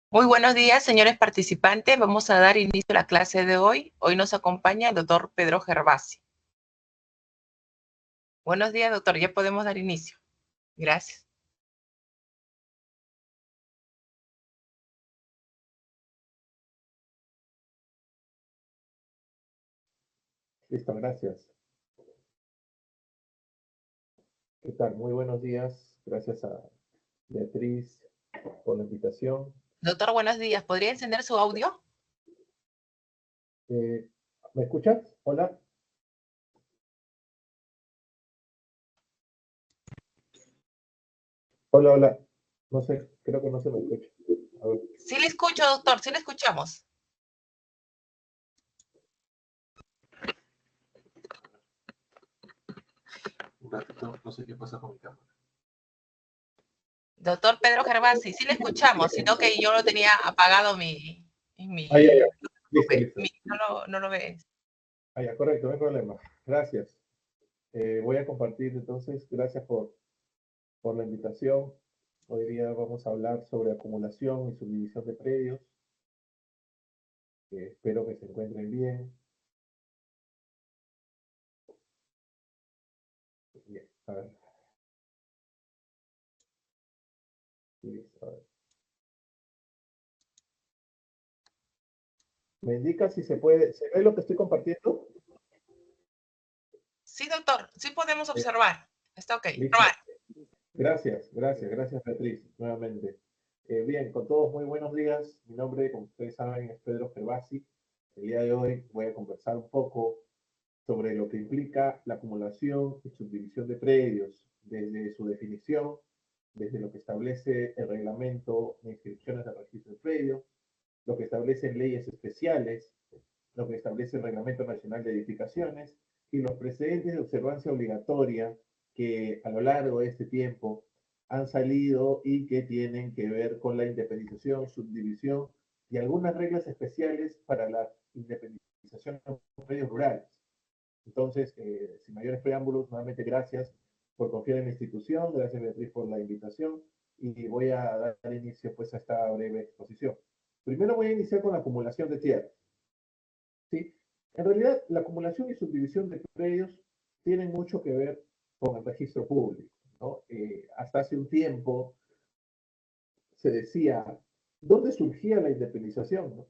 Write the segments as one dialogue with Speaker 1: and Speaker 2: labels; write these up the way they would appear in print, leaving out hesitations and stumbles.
Speaker 1: Muy buenos días, señores participantes. Vamos a dar inicio a la clase de hoy. Hoy nos acompaña el doctor Pedro Gervasi. Buenos días, doctor. Ya podemos dar inicio. Gracias.
Speaker 2: Listo, gracias. ¿Qué tal? Muy buenos días. Gracias a Beatriz por la invitación.
Speaker 1: Doctor, buenos días. ¿Podría encender su audio?
Speaker 2: ¿Me escuchas? Hola. Hola, hola. No sé, creo que no se me escucha. A ver.
Speaker 1: Sí le escucho, doctor. Sí le escuchamos.
Speaker 2: Un ratito, no sé qué pasa con mi cámara.
Speaker 1: Doctor Pedro Gervasi, sí le escuchamos, sino que yo lo tenía apagado
Speaker 2: Ah, ya, ya. Listo, listo.
Speaker 1: no lo ve.
Speaker 2: Ah, ya, correcto, no hay problema. Gracias. Voy a compartir entonces, gracias por la invitación. Hoy día vamos a hablar sobre acumulación y subdivisión de predios. Espero que se encuentren bien. Bien, a ver. Listo, a ver. ¿Me indica si se puede, se ve lo que estoy compartiendo?
Speaker 1: Sí, doctor. Sí podemos
Speaker 2: Eh,
Speaker 1: observar. Está ok.
Speaker 2: Listo.
Speaker 1: Probar.
Speaker 2: Gracias Beatriz, nuevamente. Bien, con todos muy buenos días. Mi nombre, como ustedes saben, es Pedro Gervasi. El día de hoy voy a conversar un poco sobre lo que implica la acumulación y subdivisión de predios, desde su definición, desde lo que establece el reglamento de inscripciones del registro de predios, lo que establecen leyes especiales, lo que establece el Reglamento Nacional de Edificaciones y los precedentes de observancia obligatoria que a lo largo de este tiempo han salido y que tienen que ver con la independización, subdivisión y algunas reglas especiales para la independización de medios rurales. Entonces, sin mayores preámbulos, nuevamente gracias por confiar en la institución, gracias Beatriz por la invitación y voy a dar inicio pues a esta breve exposición. Primero voy a iniciar con la acumulación de tierras. ¿Sí? En realidad, la acumulación y subdivisión de predios tienen mucho que ver con el registro público, ¿no? Hasta hace un tiempo se decía, ¿dónde surgía la independización? ¿No?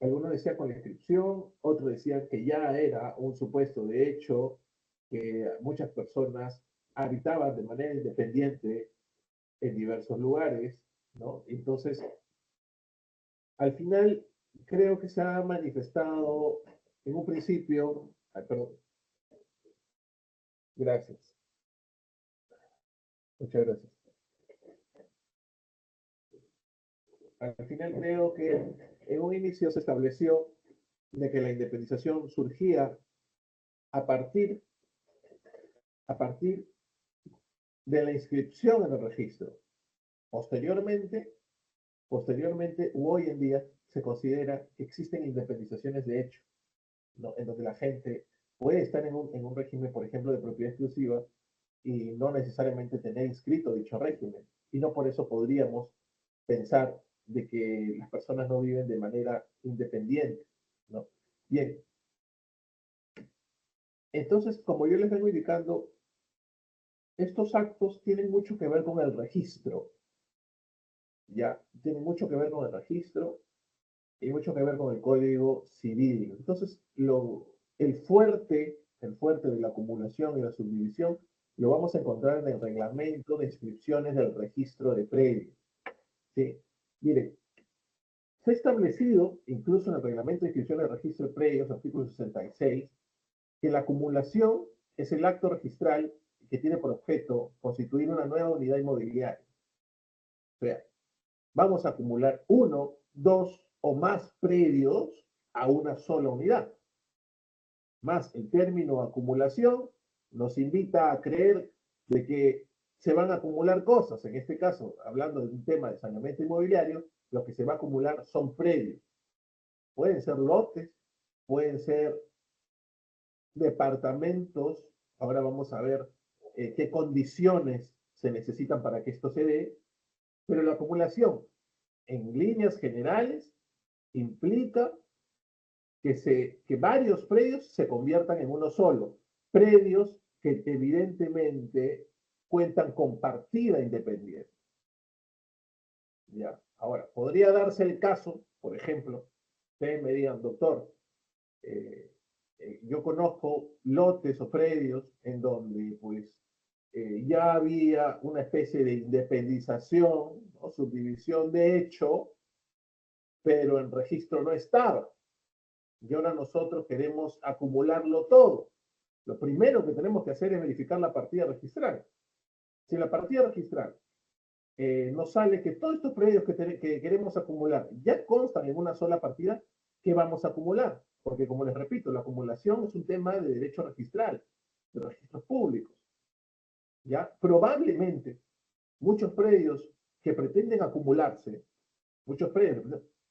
Speaker 2: Algunos decían con la inscripción, otros decían que ya era un supuesto de hecho, que muchas personas habitaban de manera independiente en diversos lugares, ¿no? Entonces, al final, creo que se ha manifestado en un principio, perdón, gracias, muchas gracias. Al final creo que en un inicio se estableció de que la independización surgía a partir, a partir de la inscripción en el registro. Posteriormente, hoy en día, se considera que existen independizaciones de hecho, ¿no? En donde la gente puede estar en un régimen, por ejemplo, de propiedad exclusiva y no necesariamente tener inscrito dicho régimen. Y no por eso podríamos pensar de que las personas no viven de manera independiente, ¿no? Bien, entonces, como yo les vengo indicando, estos actos tienen mucho que ver con el registro, ¿ya? Tienen mucho que ver con el registro y mucho que ver con el Código Civil. Entonces, el fuerte de la acumulación y la subdivisión lo vamos a encontrar en el reglamento de inscripciones del registro de predios. ¿Sí? Miren, se ha establecido, incluso en el reglamento de inscripción del registro de predios, artículo 66, que la acumulación es el acto registral que tiene por objeto constituir una nueva unidad inmobiliaria. O sea, vamos a acumular uno, dos o más predios a una sola unidad. Más el término acumulación nos invita a creer de que se van a acumular cosas. En este caso, hablando de un tema de saneamiento inmobiliario, lo que se va a acumular son predios. Pueden ser lotes, pueden ser departamentos. Ahora vamos a ver qué condiciones se necesitan para que esto se dé. Pero la acumulación en líneas generales, implica que varios predios se conviertan en uno solo. Predios que evidentemente cuentan con partida independiente. Ya. Ahora, podría darse el caso, por ejemplo, ustedes me digan, doctor, yo conozco lotes o predios en donde pues ya había una especie de independización o subdivisión de hecho, pero en registro no estaba. Y ahora nosotros queremos acumularlo todo. Lo primero que tenemos que hacer es verificar la partida registral. Si la partida registral nos sale que todos estos predios que queremos acumular ya constan en una sola partida, ¿qué vamos a acumular? Porque como les repito, la acumulación es un tema de derecho registral, de registros públicos. ¿Ya? Probablemente muchos predios que pretenden acumularse, muchos predios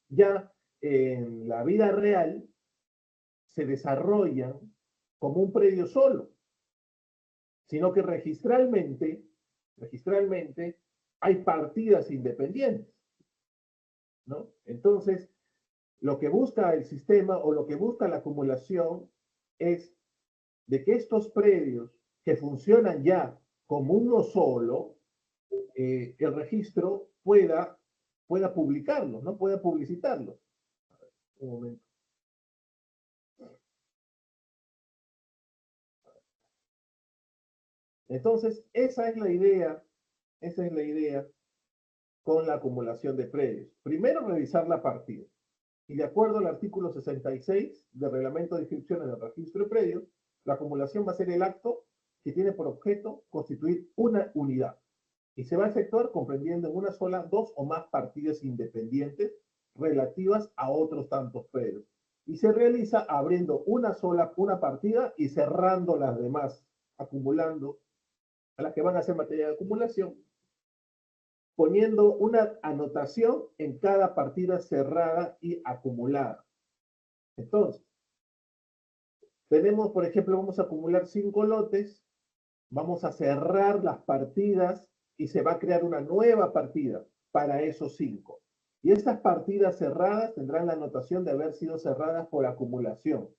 Speaker 2: ya en la vida real se desarrollan como un predio solo, sino que registralmente hay partidas independientes, ¿no? Entonces, lo que busca el sistema o lo que busca la acumulación es de que estos predios que funcionan ya como uno solo, el registro pueda publicarlos, ¿no? Pueda publicitarlos. Un momento. Entonces, esa es la idea con la acumulación de predios. Primero, revisar la partida. Y de acuerdo al artículo 66 del Reglamento de Inscripciones del Registro de Predios, la acumulación va a ser el acto que tiene por objeto constituir una unidad y se va a efectuar comprendiendo en una sola dos o más partidas independientes relativas a otros tantos predios. Y se realiza abriendo una partida y cerrando las demás, acumulando a las que van a ser materia de acumulación, poniendo una anotación en cada partida cerrada y acumulada. Entonces, tenemos, por ejemplo, vamos a acumular 5 lotes, vamos a cerrar las partidas y se va a crear una nueva partida para esos 5. Y estas partidas cerradas tendrán la anotación de haber sido cerradas por acumulación.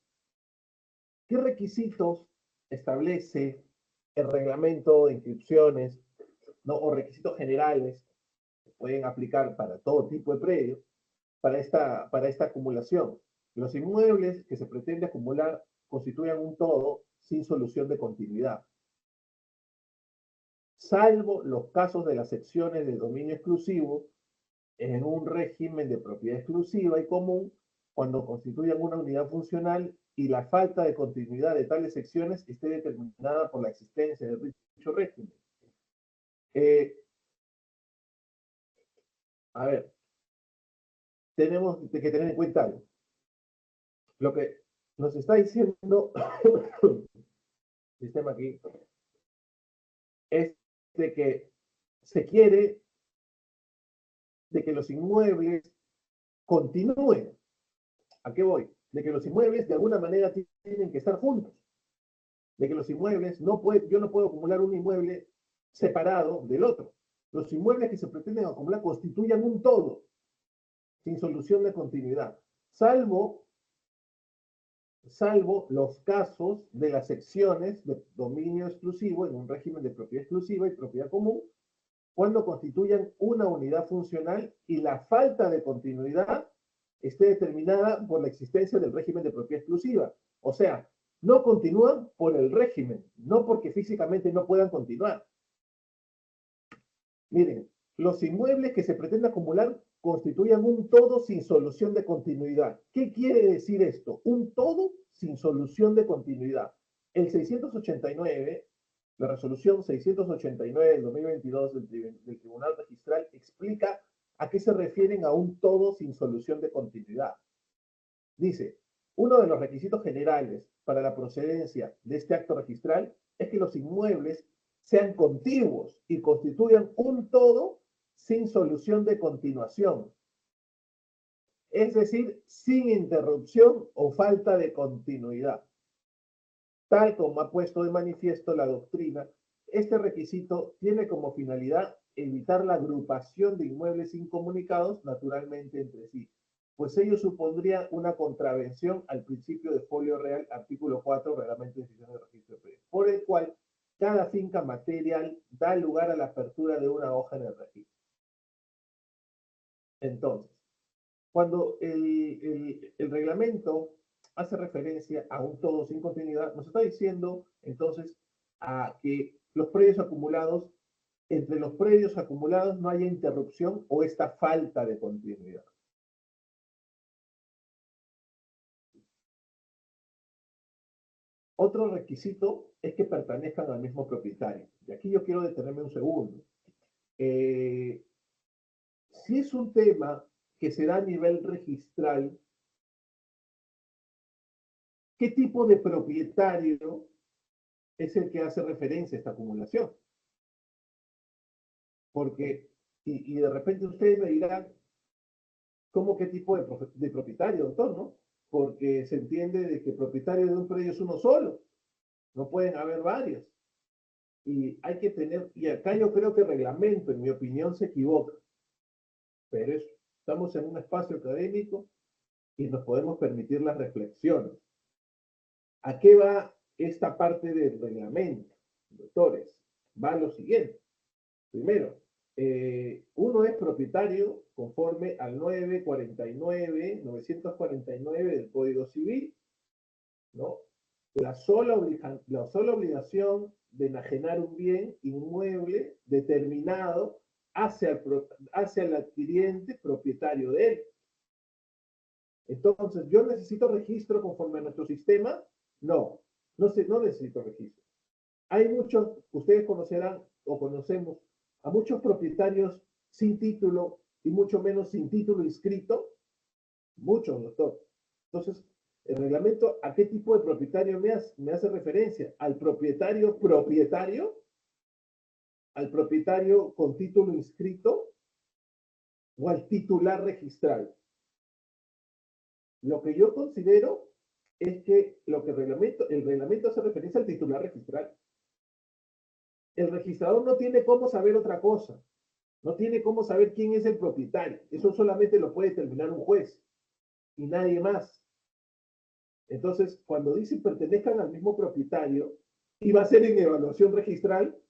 Speaker 2: ¿Qué requisitos establece el reglamento de inscripciones, ¿no? O requisitos generales que pueden aplicar para todo tipo de predios para esta acumulación? Los inmuebles que se pretende acumular constituyan un todo sin solución de continuidad, salvo los casos de las secciones de dominio exclusivo en un régimen de propiedad exclusiva y común, cuando constituyan una unidad funcional y la falta de continuidad de tales secciones esté determinada por la existencia de dicho régimen. A ver, tenemos que tener en cuenta algo. Lo que nos está diciendo el sistema aquí es de que se quiere de que los inmuebles continúen. ¿A qué voy? De que los inmuebles de alguna manera tienen que estar juntos. De que los inmuebles, yo no puedo acumular un inmueble separado del otro. Los inmuebles que se pretenden acumular constituyan un todo, sin solución de continuidad, salvo los casos de las secciones de dominio exclusivo en un régimen de propiedad exclusiva y propiedad común, cuando constituyan una unidad funcional y la falta de continuidad esté determinada por la existencia del régimen de propiedad exclusiva. O sea, no continúan por el régimen, no porque físicamente no puedan continuar. Miren, los inmuebles que se pretende acumular constituyan un todo sin solución de continuidad. ¿Qué quiere decir esto? Un todo sin solución de continuidad. El 689, la resolución 689 del 2022 del Tribunal Registral explica a qué se refieren a un todo sin solución de continuidad. Dice, uno de los requisitos generales para la procedencia de este acto registral es que los inmuebles sean contiguos y constituyan un todo sin solución de continuación. Es decir, sin interrupción o falta de continuidad. Tal como ha puesto de manifiesto la doctrina, este requisito tiene como finalidad evitar la agrupación de inmuebles incomunicados naturalmente entre sí, pues ello supondría una contravención al principio de folio real, artículo 4, reglamento de decisión de registro de predios, por el cual cada finca material da lugar a la apertura de una hoja en el registro. Entonces, cuando el reglamento hace referencia a un todo sin continuidad, nos está diciendo entonces a que los predios acumulados, entre los predios acumulados no haya interrupción o esta falta de continuidad. Otro requisito es que pertenezcan al mismo propietario. Y aquí yo quiero detenerme un segundo. Si es un tema que se da a nivel registral, ¿qué tipo de propietario es el que hace referencia a esta acumulación? Porque, y de repente ustedes me dirán, ¿cómo qué tipo de propietario, doctor, no? Porque se entiende de que el propietario de un predio es uno solo, no pueden haber varios. Y hay que tener, y acá yo creo que el reglamento, en mi opinión, se equivoca. Pero estamos en un espacio académico y nos podemos permitir las reflexiones. ¿A qué va esta parte del reglamento, doctores? Va lo siguiente. Primero, uno es propietario conforme al 949 del Código Civil, ¿no? La sola obligación de enajenar un bien inmueble determinado hacia el adquiriente propietario de él. Entonces, ¿yo necesito registro conforme a nuestro sistema? No, no necesito registro. Hay muchos, ustedes conocerán o conocemos a muchos propietarios sin título y mucho menos sin título inscrito. Muchos, doctor. Entonces, el reglamento, ¿a qué tipo de propietario me hace referencia? ¿Al propietario propietario? ¿Al propietario con título inscrito? ¿O al titular registral? Lo que yo considero es que el reglamento hace referencia al titular registral. El registrador no tiene cómo saber otra cosa. No tiene cómo saber quién es el propietario. Eso solamente lo puede determinar un juez y nadie más. Entonces, cuando dicen pertenezcan al mismo propietario y va a ser en evaluación registral,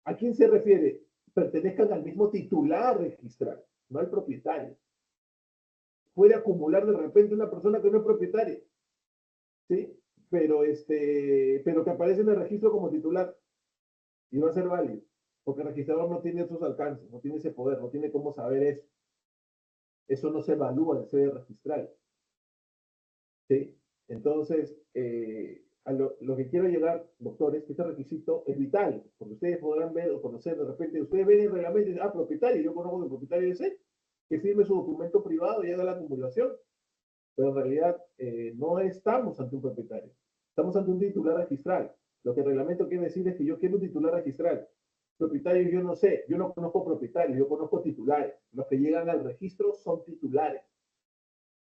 Speaker 2: ¿a quién se refiere? Pertenezcan al mismo titular registral, no al propietario. Puede acumular de repente una persona que no es propietaria, ¿sí? Pero que aparece en el registro como titular y va a ser válido, porque el registrador no tiene esos alcances, no tiene ese poder, no tiene cómo saber eso. Eso no se evalúa en sede registral, ¿sí? Entonces, a lo que quiero llegar, doctores, que este requisito es vital, porque ustedes podrán ver o conocer de repente, ustedes ven el reglamento y dicen, ah, propietario, yo conozco el propietario de ese, que firme su documento privado y haga la acumulación, pero en realidad no estamos ante un propietario, estamos ante un titular registral. Lo que el reglamento quiere decir es que yo quiero un titular registral. Propietario yo no sé, yo no conozco propietarios, yo conozco titulares. Los que llegan al registro son titulares.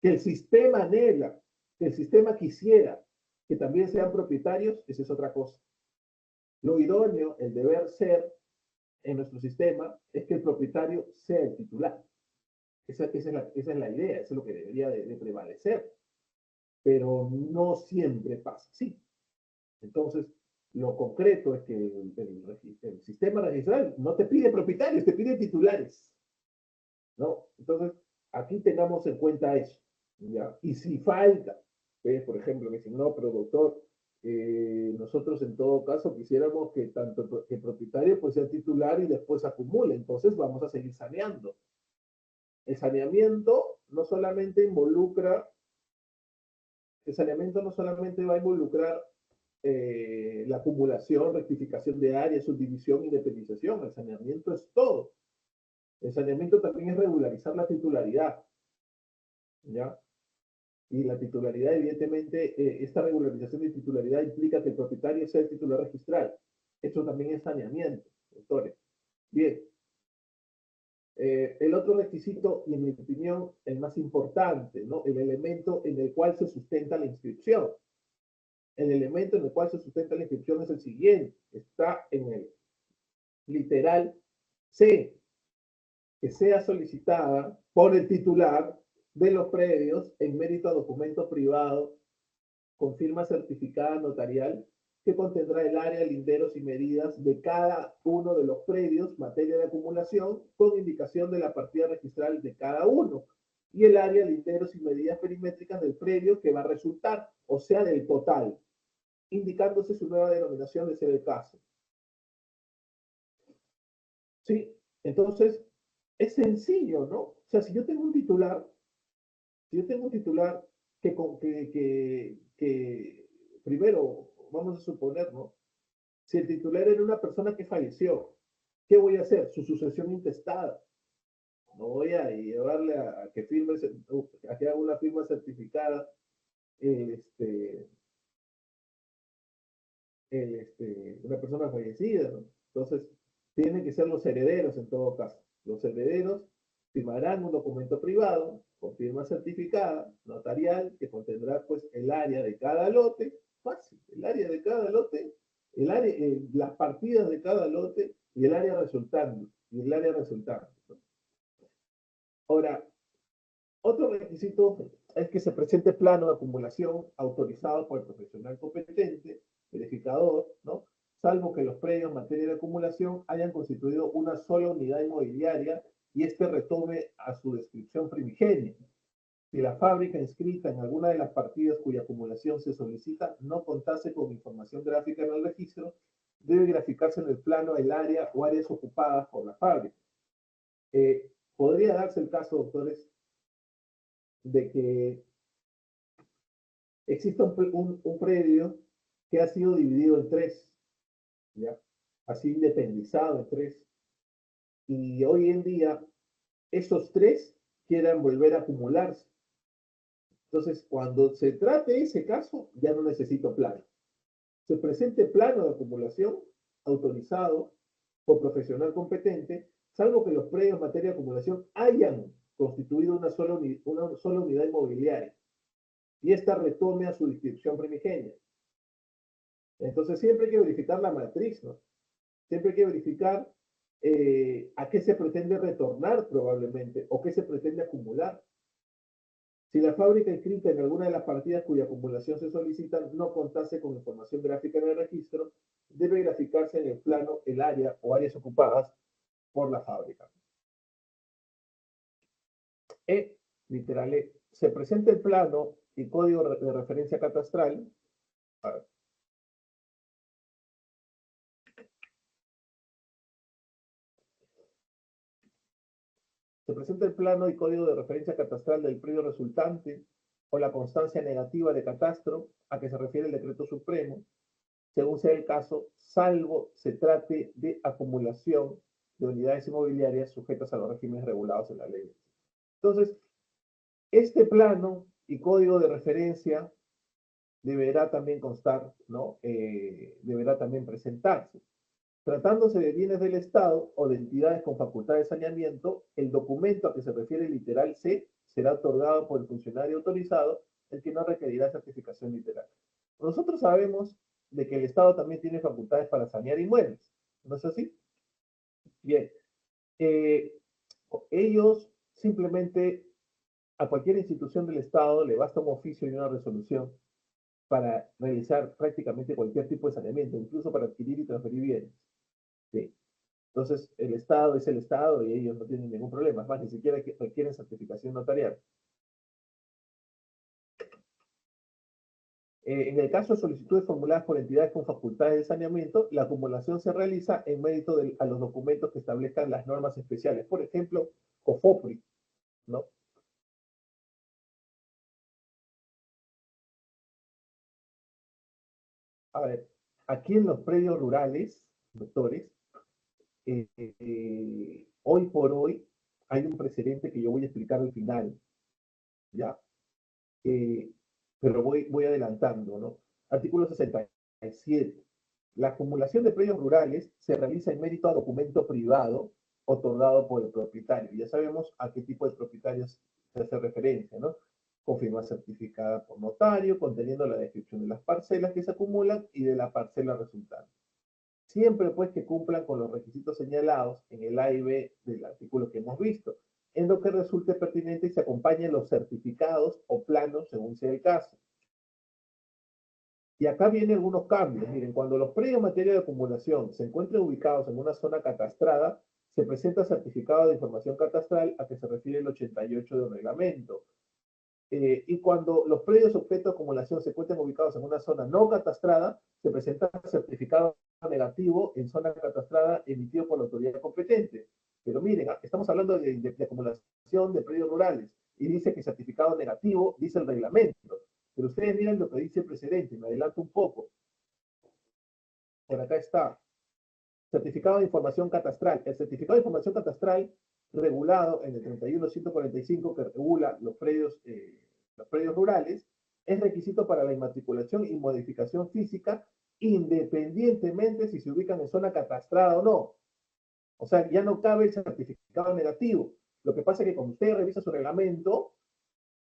Speaker 2: Que el sistema anhela, que el sistema quisiera que también sean propietarios, esa es otra cosa. Lo idóneo, el deber ser en nuestro sistema, es que el propietario sea el titular. Esa es la idea, eso es lo que debería de prevalecer. Pero no siempre pasa así. Entonces, lo concreto es que el sistema registral no te pide propietarios, te pide titulares, ¿no? Entonces, aquí tengamos en cuenta eso, ¿ya? Y si falta, por ejemplo, que si no, pero doctor, nosotros en todo caso quisiéramos que tanto que el propietario pues sea titular y después acumule, entonces vamos a seguir saneando. El saneamiento no solamente involucra, el saneamiento no solamente va a involucrar la acumulación, rectificación de áreas, subdivisión, independización. El saneamiento es todo. El saneamiento también es regularizar la titularidad, ¿ya? Y la titularidad, evidentemente, esta regularización de titularidad implica que el propietario sea el titular registral. Esto también es saneamiento, doctores. Bien. El otro requisito, y en mi opinión, el más importante, ¿no? El elemento en el cual se sustenta la inscripción. El elemento en el cual se sustenta la inscripción es el siguiente. Está en el literal C, que sea solicitada por el titular de los predios en mérito a documento privado con firma certificada notarial que contendrá el área, linderos y medidas de cada uno de los predios, materia de acumulación, con indicación de la partida registral de cada uno, y el área, linderos y medidas perimétricas del predio que va a resultar, o sea, del total, indicándose su nueva denominación de ser el caso. ¿Sí? Entonces, es sencillo, ¿no? O sea, si yo tengo un titular que primero, vamos a suponer, ¿no? Si el titular era una persona que falleció, ¿qué voy a hacer? Su sucesión intestada. No voy a llevarle a que firme, a que haga una firma certificada, este, una persona fallecida, ¿no? Entonces, tienen que ser los herederos en todo caso. Los herederos firmarán un documento privado con firma certificada, notarial, que contendrá pues el área de cada lote, fácil, el área de cada lote, el área, las partidas de cada lote y el área resultante, ¿no? Ahora, otro requisito es que se presente plano de acumulación autorizado por el profesional competente, verificador, ¿no? Salvo que los predios en materia de acumulación hayan constituido una sola unidad inmobiliaria y este retome a su descripción primigenia. Si la fábrica inscrita en alguna de las partidas cuya acumulación se solicita no contase con información gráfica en el registro, debe graficarse en el plano el área o áreas ocupadas por la fábrica. Podría darse el caso, doctores, de que existe un predio que ha sido dividido en tres, ¿ya? Así independizado en tres. Y hoy en día, esos tres quieran volver a acumularse. Entonces, cuando se trate ese caso, ya no necesito plano. Se presente plano de acumulación autorizado por profesional competente, salvo que los predios en materia de acumulación hayan constituido una sola unidad inmobiliaria y esta retome a su descripción primigenia. Entonces siempre hay que verificar la matriz, ¿no? Siempre hay que verificar a qué se pretende retornar probablemente o qué se pretende acumular. Si la fábrica inscrita en alguna de las partidas cuya acumulación se solicita no contase con información gráfica en el registro, debe graficarse en el plano el área o áreas ocupadas por la fábrica. Literal, se presenta el plano y código de referencia catastral. A ver. Se presenta el plano y código de referencia catastral del predio resultante o la constancia negativa de catastro a que se refiere el decreto supremo, según sea el caso, salvo se trate de acumulación de unidades inmobiliarias sujetas a los regímenes regulados en la ley. Entonces, este plano y código de referencia deberá también constar, ¿no? Deberá también presentarse. Tratándose de bienes del Estado o de entidades con facultad de saneamiento, el documento a que se refiere el literal C será otorgado por el funcionario autorizado, el que no requerirá certificación literal. Nosotros sabemos de que el Estado también tiene facultades para sanear inmuebles, ¿no es así? Bien, eh, ellos simplemente a cualquier institución del Estado le basta un oficio y una resolución para realizar prácticamente cualquier tipo de saneamiento, incluso para adquirir y transferir bienes. ¿Sí? Entonces, el Estado es el Estado y ellos no tienen ningún problema. Es más, ni siquiera requieren certificación notarial. En el caso de solicitudes formuladas por entidades con facultades de saneamiento, la acumulación se realiza en mérito a los documentos que establezcan las normas especiales. Por ejemplo, COFOPRI, ¿no? A ver, aquí en los predios rurales, doctores, hoy por hoy hay un precedente que yo voy a explicar al final, ¿ya? Eh, pero voy adelantando, ¿no? Artículo 67. La acumulación de predios rurales se realiza en mérito a documento privado otorgado por el propietario. Ya sabemos a qué tipo de propietarios se hace referencia, ¿no? Con firma certificada por notario, conteniendo la descripción de las parcelas que se acumulan y de la parcela resultante. siempre pues que cumplan con los requisitos señalados en el A y B del artículo que hemos visto, en lo que resulte pertinente y se acompañen los certificados o planos según sea el caso. Y acá vienen algunos cambios. Miren, cuando los predios en materia de acumulación se encuentren ubicados en una zona catastrada, se presenta certificado de información catastral a que se refiere el 88 del reglamento. Y cuando los predios objeto de acumulación se encuentran ubicados en una zona no catastrada, se presenta certificado negativo en zona catastrada emitido por la autoridad competente. Pero miren, estamos hablando de acumulación de predios rurales y dice que certificado negativo dice el reglamento. Pero ustedes miren lo que dice el precedente, me adelanto un poco. Por acá está. Certificado de información catastral. El certificado de información catastral regulado en el 31.145 que regula los predios rurales es requisito para la inmatriculación y modificación física independientemente si se ubican en zona catastrada o no. O sea, ya no cabe el certificado negativo. Lo que pasa es que cuando usted revisa su reglamento,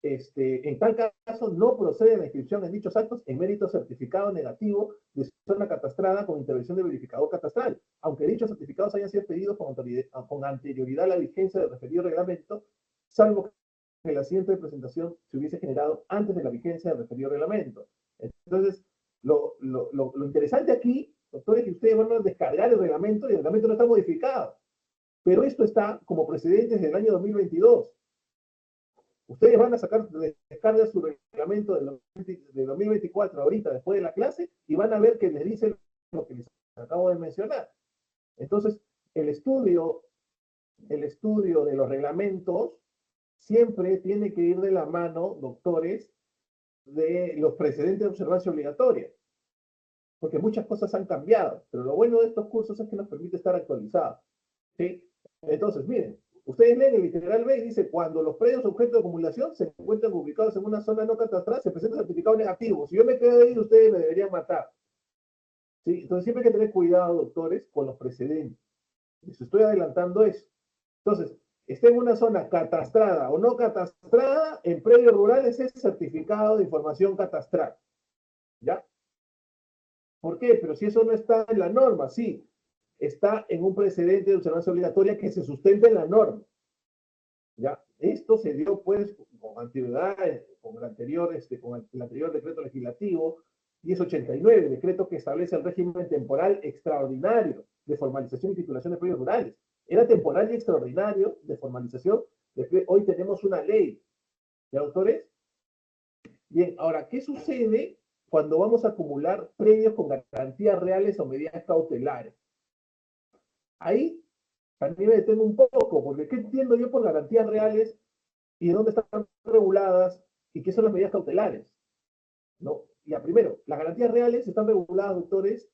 Speaker 2: en tal caso no procede la inscripción en dichos actos en mérito certificado negativo de zona catastrada con intervención de verificador catastral, aunque dichos certificados hayan sido pedidos con anterioridad a la vigencia del referido reglamento, salvo que la siguiente presentación se hubiese generado antes de la vigencia del referido reglamento. Entonces, lo interesante aquí, doctor, es que ustedes van a descargar el reglamento y el reglamento no está modificado, pero esto está como precedente desde el año 2022. Ustedes van a sacar de descarga su reglamento de 2024 ahorita, después de la clase, y van a ver que les dice lo que les acabo de mencionar. Entonces, el estudio de los reglamentos siempre tiene que ir de la mano, doctores, de los precedentes de observancia obligatoria, porque muchas cosas han cambiado, pero lo bueno de estos cursos es que nos permite estar actualizados. ¿Sí? Entonces, miren, ustedes leen el literal B y dice, cuando los predios objeto de acumulación se encuentran ubicados en una zona no catastral, se presenta certificado negativo. Si yo me quedo ahí, ustedes me deberían matar. ¿Sí? Entonces siempre hay que tener cuidado, doctores, con los precedentes. Les estoy adelantando eso. Entonces, esté en una zona catastrada o no catastrada, en predios rurales es certificado de información catastral. ¿Ya? ¿Por qué? Pero si eso no está en la norma, sí, está en un precedente de observancia obligatoria que se sustenta en la norma. ¿Ya? Esto se dio pues con anterioridad, con el anterior decreto legislativo 1089, decreto que establece el régimen temporal extraordinario de formalización y titulación de predios rurales. Era temporal y extraordinario de formalización. Hoy tenemos una ley. ¿De autores? Bien, ahora, ¿qué sucede cuando vamos a acumular predios con garantías reales o medidas cautelares? Ahí también me detengo un poco, porque ¿qué entiendo yo por garantías reales y de dónde están reguladas y qué son las medidas cautelares? ¿No? Ya, primero, las garantías reales están reguladas, doctores,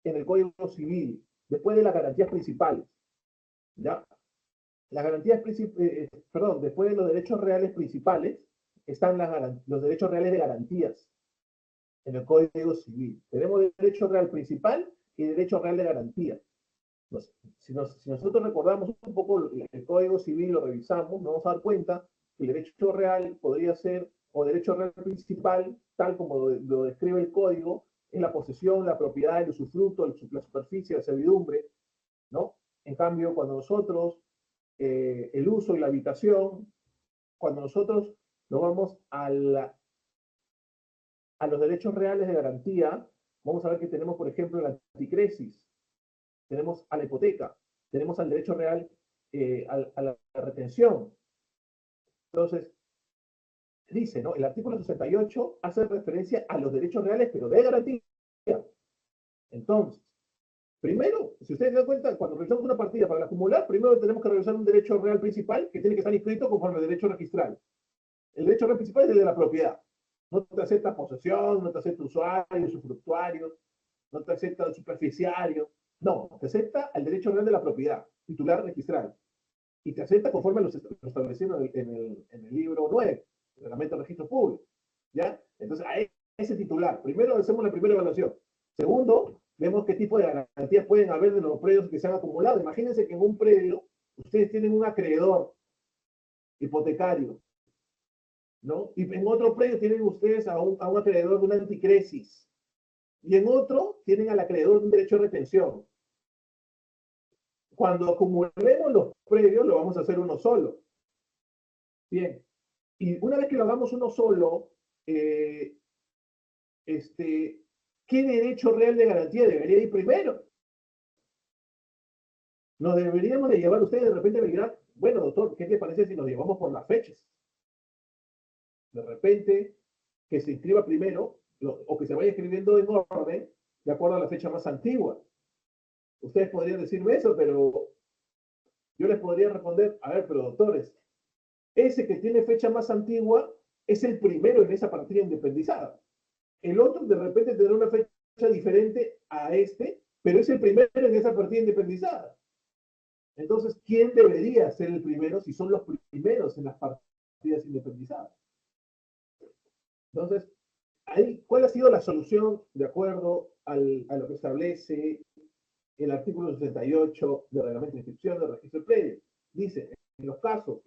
Speaker 2: en el Código Civil, después de las garantías principales. ¿Ya? Las garantías después de los derechos reales principales, están los derechos reales de garantías en el Código Civil. Tenemos derecho real principal y derecho real de garantía. Si nosotros recordamos un poco el Código Civil, lo revisamos, nos vamos a dar cuenta que el derecho real podría ser, o derecho real principal, tal como lo describe el Código, es la posesión, la propiedad, el usufructo, la superficie, la servidumbre, ¿no? En cambio, cuando nosotros, el uso y la habitación, cuando nosotros nos vamos a los derechos reales de garantía, vamos a ver que tenemos, por ejemplo, la anticresis, tenemos a la hipoteca, tenemos al derecho real a la retención. Entonces, dice, ¿no? El artículo 68 hace referencia a los derechos reales, pero de garantía. Entonces, primero, si ustedes se dan cuenta, cuando realizamos una partida para acumular, primero tenemos que realizar un derecho real principal que tiene que estar inscrito conforme al derecho registral. El derecho real principal es el de la propiedad. No te acepta posesión, no te acepta usuario, usufructuario, no te acepta el superficiario. No, te acepta el derecho real de la propiedad, titular registral. Y te acepta conforme lo establecido en el libro 9, el reglamento de registro público. ¿Ya? Entonces, a ese titular, primero hacemos la primera evaluación. Segundo, vemos qué tipo de garantías pueden haber de los predios que se han acumulado. Imagínense que en un predio ustedes tienen un acreedor hipotecario, ¿no? Y en otro predio tienen ustedes a un acreedor de una anticresis. y en otro tienen al acreedor un derecho de retención. Cuando acumulemos los predios, lo vamos a hacer uno solo. Bien, y una vez que lo hagamos uno solo, ¿qué derecho real de garantía debería ir primero? Nos deberíamos de llevar, ustedes de repente me dirán, bueno, doctor, ¿qué te parece si nos llevamos por las fechas? De repente, que se inscriba primero, o que se vaya escribiendo en orden, de acuerdo a la fecha más antigua. Ustedes podrían decirme eso, pero yo les podría responder, a ver, pero doctores, ese que tiene fecha más antigua es el primero en esa partida independizada. El otro de repente tendrá una fecha diferente a este, pero es el primero en esa partida independizada. Entonces, ¿quién debería ser el primero si son los primeros en las partidas independizadas? Entonces, ahí, ¿cuál ha sido la solución de acuerdo a lo que establece el artículo 68 del Reglamento de Inscripción del Registro de Predios? Dice, en los casos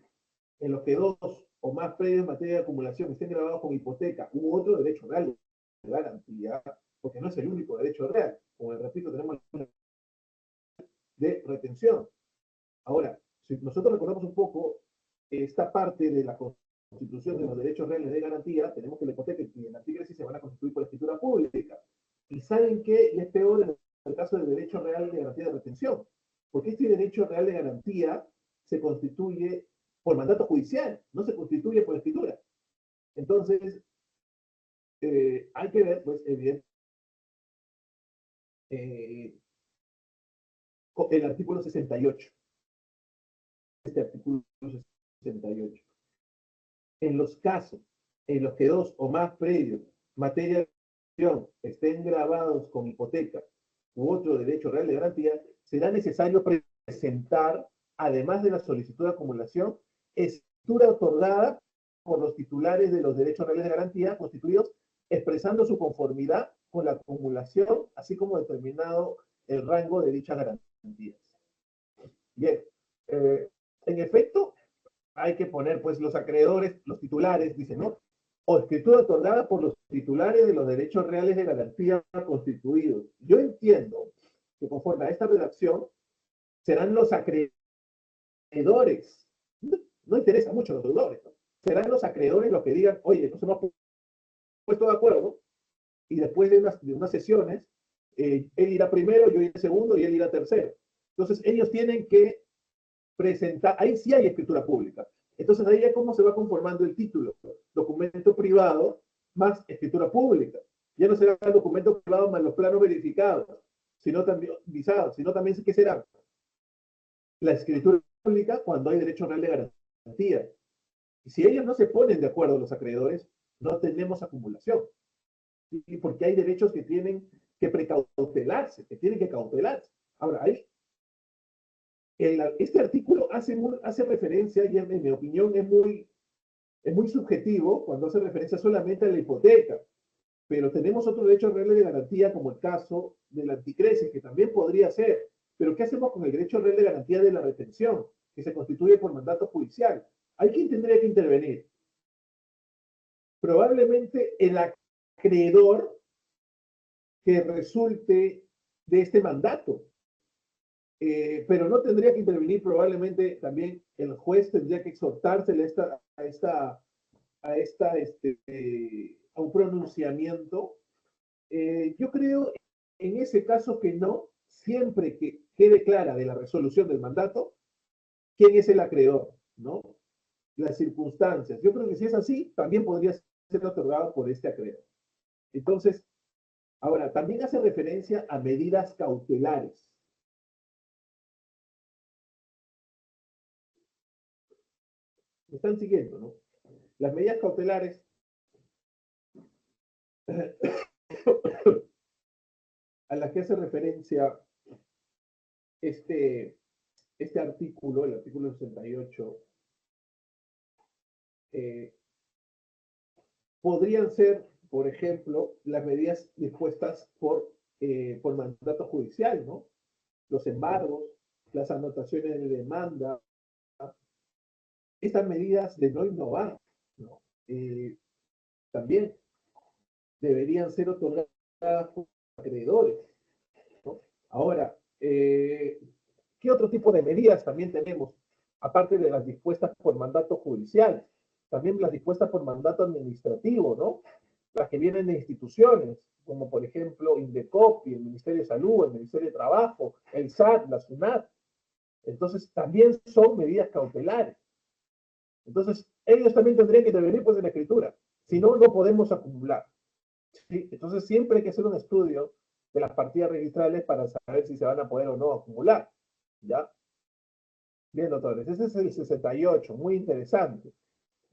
Speaker 2: en los que dos o más predios en materia de acumulación estén grabados con hipoteca u otro derecho real de garantía, porque no es el único derecho real, como les repito, tenemos de retención. Ahora, si nosotros recordamos un poco esta parte de la constitución de los derechos reales de garantía, tenemos que la hipoteca y la antícrisis se van a constituir por escritura pública. ¿Y saben qué es peor en el caso del derecho real de garantía de retención? Porque este derecho real de garantía se constituye por mandato judicial, no se constituye por escritura. Entonces, hay que ver, pues, evidentemente, el artículo 68. Este artículo 68. En los casos en los que dos o más predios, materia de acción, estén grabados con hipoteca u otro derecho real de garantía, será necesario presentar, además de la solicitud de acumulación, escritura otorgada por los titulares de los derechos reales de garantía constituidos, expresando su conformidad con la acumulación, así como determinado el rango de dichas garantías. Bien, en efecto, hay que poner pues los acreedores, los titulares, dicen, ¿no? O escritura otorgada por los titulares de los derechos reales de garantía constituidos. Yo entiendo que conforme a esta redacción serán los acreedores, no interesa mucho los deudores, ¿no? Serán los acreedores los que digan, oye, nos hemos puesto de acuerdo y después de unas sesiones, él irá primero, yo iré segundo y él irá tercero. Entonces ellos tienen que presentar, ahí sí hay escritura pública. Entonces ahí es cómo se va conformando el título. Documento privado más escritura pública. Ya no será el documento privado más los planos verificados, sino también visados, sino también ¿qué será? La escritura pública cuando hay derecho real de garantía. Y si ellos no se ponen de acuerdo los acreedores, no tenemos acumulación. ¿Sí? Porque hay derechos que tienen que precautelarse, que tienen que cautelarse. Ahora, ahí este artículo hace referencia, y en mi opinión es muy subjetivo cuando hace referencia solamente a la hipoteca, pero tenemos otros derechos reales de garantía, como el caso de la anticresis, que también podría ser. Pero ¿qué hacemos con el derecho real de garantía de la retención, que se constituye por mandato judicial? ¿Hay quien tendría que intervenir? Probablemente el acreedor que resulte de este mandato. Pero no tendría que intervenir probablemente también el juez, tendría que exhortársele a un pronunciamiento. Yo creo en ese caso que no, siempre que quede clara de la resolución del mandato, quién es el acreedor, ¿no? Las circunstancias. Yo creo que si es así, también podría ser otorgado por este acreedor. Entonces, ahora, también hace referencia a medidas cautelares. Me están siguiendo, ¿no? Las medidas cautelares a las que hace referencia este, este artículo, el artículo 68, podrían ser, por ejemplo, las medidas dispuestas por mandato judicial, ¿no? Los embargos, las anotaciones de demanda, estas medidas de no innovar, ¿no? También deberían ser otorgadas acreedores, ¿no? Ahora, ¿qué otro tipo de medidas también tenemos? Aparte de las dispuestas por mandato judicial, también las dispuestas por mandato administrativo, ¿no? Las que vienen de instituciones, como por ejemplo Indecopi, el Ministerio de Salud, el Ministerio de Trabajo, el SAT, la SUNAT. Entonces, también son medidas cautelares. Entonces, ellos también tendrían que intervenir pues en la escritura. Si no, no podemos acumular. ¿Sí? Entonces, siempre hay que hacer un estudio de las partidas registrales para saber si se van a poder o no acumular. ¿Ya? Bien, doctores, ese es el 68, muy interesante.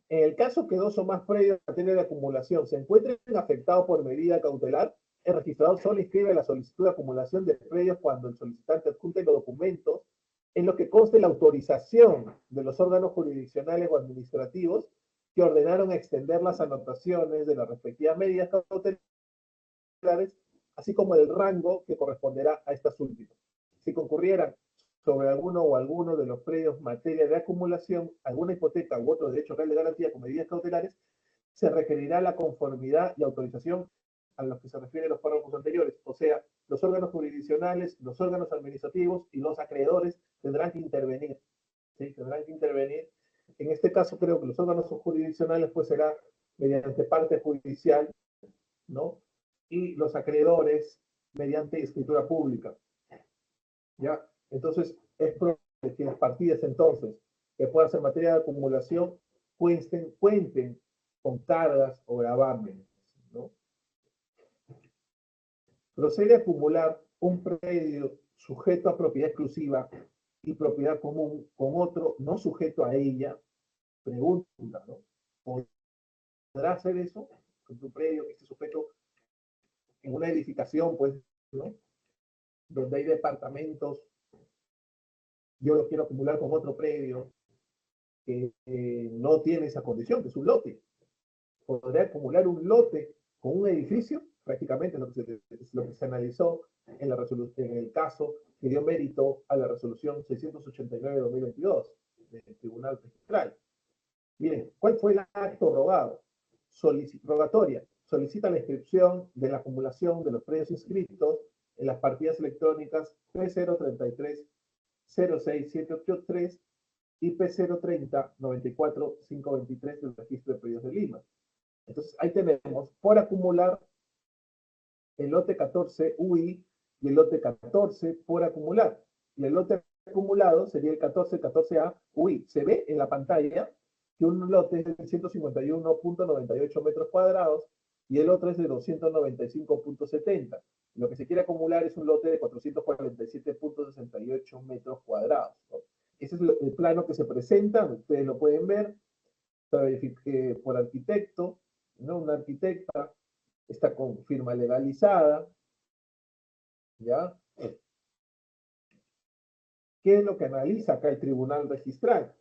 Speaker 2: En el caso que dos o más predios en materia de acumulación se encuentren afectados por medida cautelar, el registrador solo inscribe la solicitud de acumulación de predios cuando el solicitante adjunte los documentos en los que conste la autorización de los órganos jurisdiccionales o administrativos que ordenaron extender las anotaciones de las respectivas medidas cautelares, así como el rango que corresponderá a estas últimas. Si concurrieran sobre alguno o alguno de los predios materia de acumulación, alguna hipoteca u otro derecho real de garantía con medidas cautelares, se requerirá la conformidad y autorización a los que se refieren los párrafos anteriores. O sea, los órganos jurisdiccionales, los órganos administrativos y los acreedores tendrán que intervenir. ¿Sí? Tendrán que intervenir. En este caso, creo que los órganos jurisdiccionales pues será mediante parte judicial, ¿no? Y los acreedores mediante escritura pública. ¿Ya? Entonces, es probable que las partidas entonces que puedan ser materia de acumulación cuenten con cargas o gravámenes, ¿no? Procede a acumular un predio sujeto a propiedad exclusiva y propiedad común con otro no sujeto a ella. Pregunta, ¿no? ¿Podrá hacer eso? Con tu predio que esté sujeto en una edificación, pues, ¿no? Donde hay departamentos, yo lo quiero acumular con otro predio que no tiene esa condición, que es un lote. Podría acumular un lote con un edificio, prácticamente es lo que se analizó en, en el caso que dio mérito a la resolución 689 de 2022 del Tribunal Registral. Miren, ¿cuál fue el acto rogado? Rogatoria. Solicita la inscripción de la acumulación de los predios inscritos en las partidas electrónicas P033 06783 y P030 94 523 del registro de predios de Lima. Entonces, ahí tenemos por acumular el lote 14 UI y el lote 14 por acumular. Y el lote acumulado sería el 14a UI. Se ve en la pantalla que un lote es de 151.98 metros cuadrados y el otro es de 295.70. Lo que se quiere acumular es un lote de 447.68 metros cuadrados, ¿no? Ese es el plano que se presenta, ustedes lo pueden ver, por arquitecto, ¿no? Una arquitecta está con firma legalizada, ¿ya? ¿Qué es lo que analiza acá el Tribunal Registral?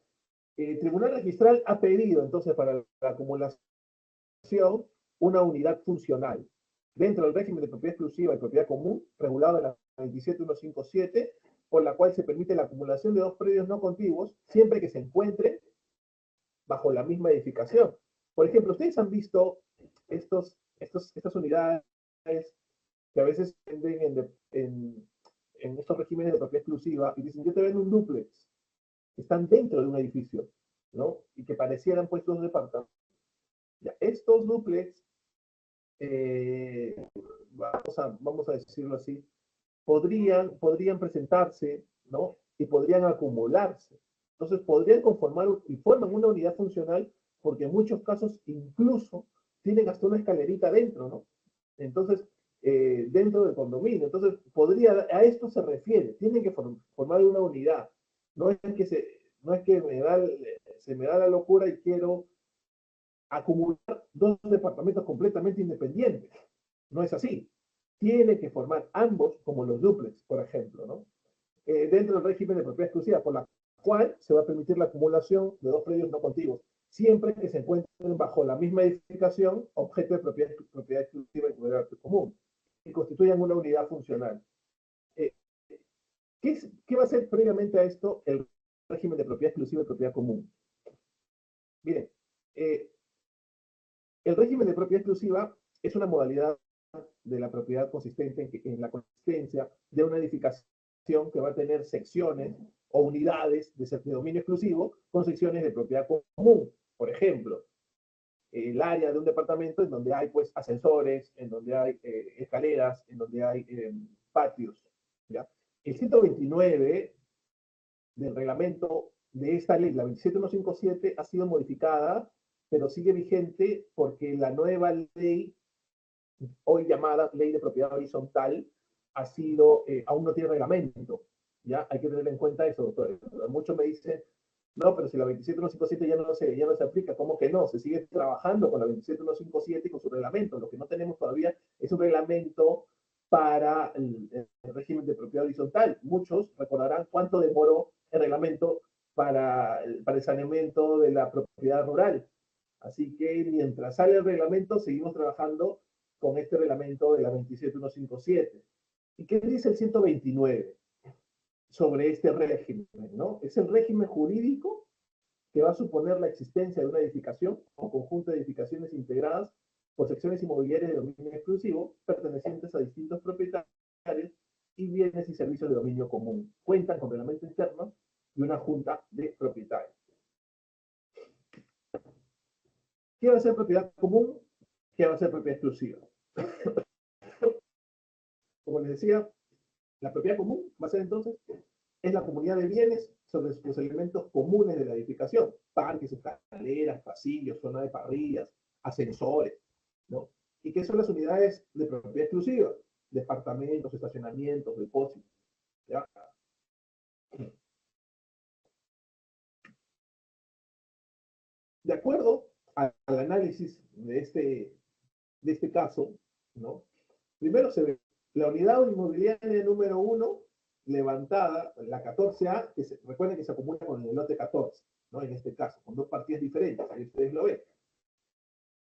Speaker 2: El Tribunal Registral ha pedido entonces para la acumulación una unidad funcional dentro del régimen de propiedad exclusiva y propiedad común regulado en la 27157, por la cual se permite la acumulación de dos predios no contiguos siempre que se encuentren bajo la misma edificación. Por ejemplo, ustedes han visto estas unidades que a veces venden en estos regímenes de propiedad exclusiva y dicen, yo te vendo un dúplex, que están dentro de un edificio, ¿no? Y que parecieran pues dos departamentos. Ya, estos dúplex, vamos a decirlo así, podrían presentarse, ¿no? Y podrían acumularse. Entonces podrían conformar y forman una unidad funcional porque en muchos casos incluso tienen hasta una escalerita dentro, ¿no? Entonces, dentro del condominio. Entonces, a esto se refiere, tienen que formar una unidad. No es que, se me da la locura y quiero acumular dos departamentos completamente independientes. No es así. Tiene que formar ambos, como los dúplex, por ejemplo, ¿no? Dentro del régimen de propiedad exclusiva, por la cual se va a permitir la acumulación de dos predios no contiguos, siempre que se encuentren bajo la misma edificación, objeto de propiedad exclusiva y propiedad común, y constituyan una unidad funcional. ¿Qué va a ser previamente a esto el régimen de propiedad exclusiva y propiedad común? Miren, el régimen de propiedad exclusiva es una modalidad de la propiedad consistente en la consistencia de una edificación que va a tener secciones o unidades de dominio exclusivo con secciones de propiedad común. Por ejemplo, el área de un departamento en donde hay pues ascensores, en donde hay escaleras, en donde hay patios. ¿Ya? El 129 del reglamento de esta ley, la 27157, ha sido modificada, pero sigue vigente porque la nueva ley, hoy llamada Ley de Propiedad Horizontal, aún no tiene reglamento. ¿Ya? Hay que tener en cuenta eso, doctor. Muchos me dicen, no, pero si la 27157 ya no se aplica, ¿cómo que no? Se sigue trabajando con la 27157 y con su reglamento. Lo que no tenemos todavía es un reglamento para el régimen de propiedad horizontal. Muchos recordarán cuánto demoró el reglamento para el saneamiento de la propiedad rural. Así que mientras sale el reglamento, seguimos trabajando con este reglamento de la 27157. ¿Y qué dice el 129 sobre este régimen? ¿No? Es el régimen jurídico que va a suponer la existencia de una edificación o conjunto de edificaciones integradas por secciones inmobiliarias de dominio exclusivo pertenecientes a distintos propietarios y bienes y servicios de dominio común. Cuentan con reglamento interno y una junta de propietarios. ¿Qué va a ser propiedad común? ¿Qué va a ser propiedad exclusiva? Como les decía, la propiedad común va a ser entonces es la comunidad de bienes sobre los elementos comunes de la edificación: parques, escaleras, pasillos, zona de parrillas, ascensores, ¿no? ¿Y qué son las unidades de propiedad exclusiva? Departamentos, estacionamientos, depósitos, ¿ya? De acuerdo al análisis de este caso, ¿no? Primero se ve la unidad inmobiliaria número 1 levantada, la 14A, recuerden que se acumula con el lote 14, ¿no? En este caso, con dos partidas diferentes, ahí ustedes lo ven.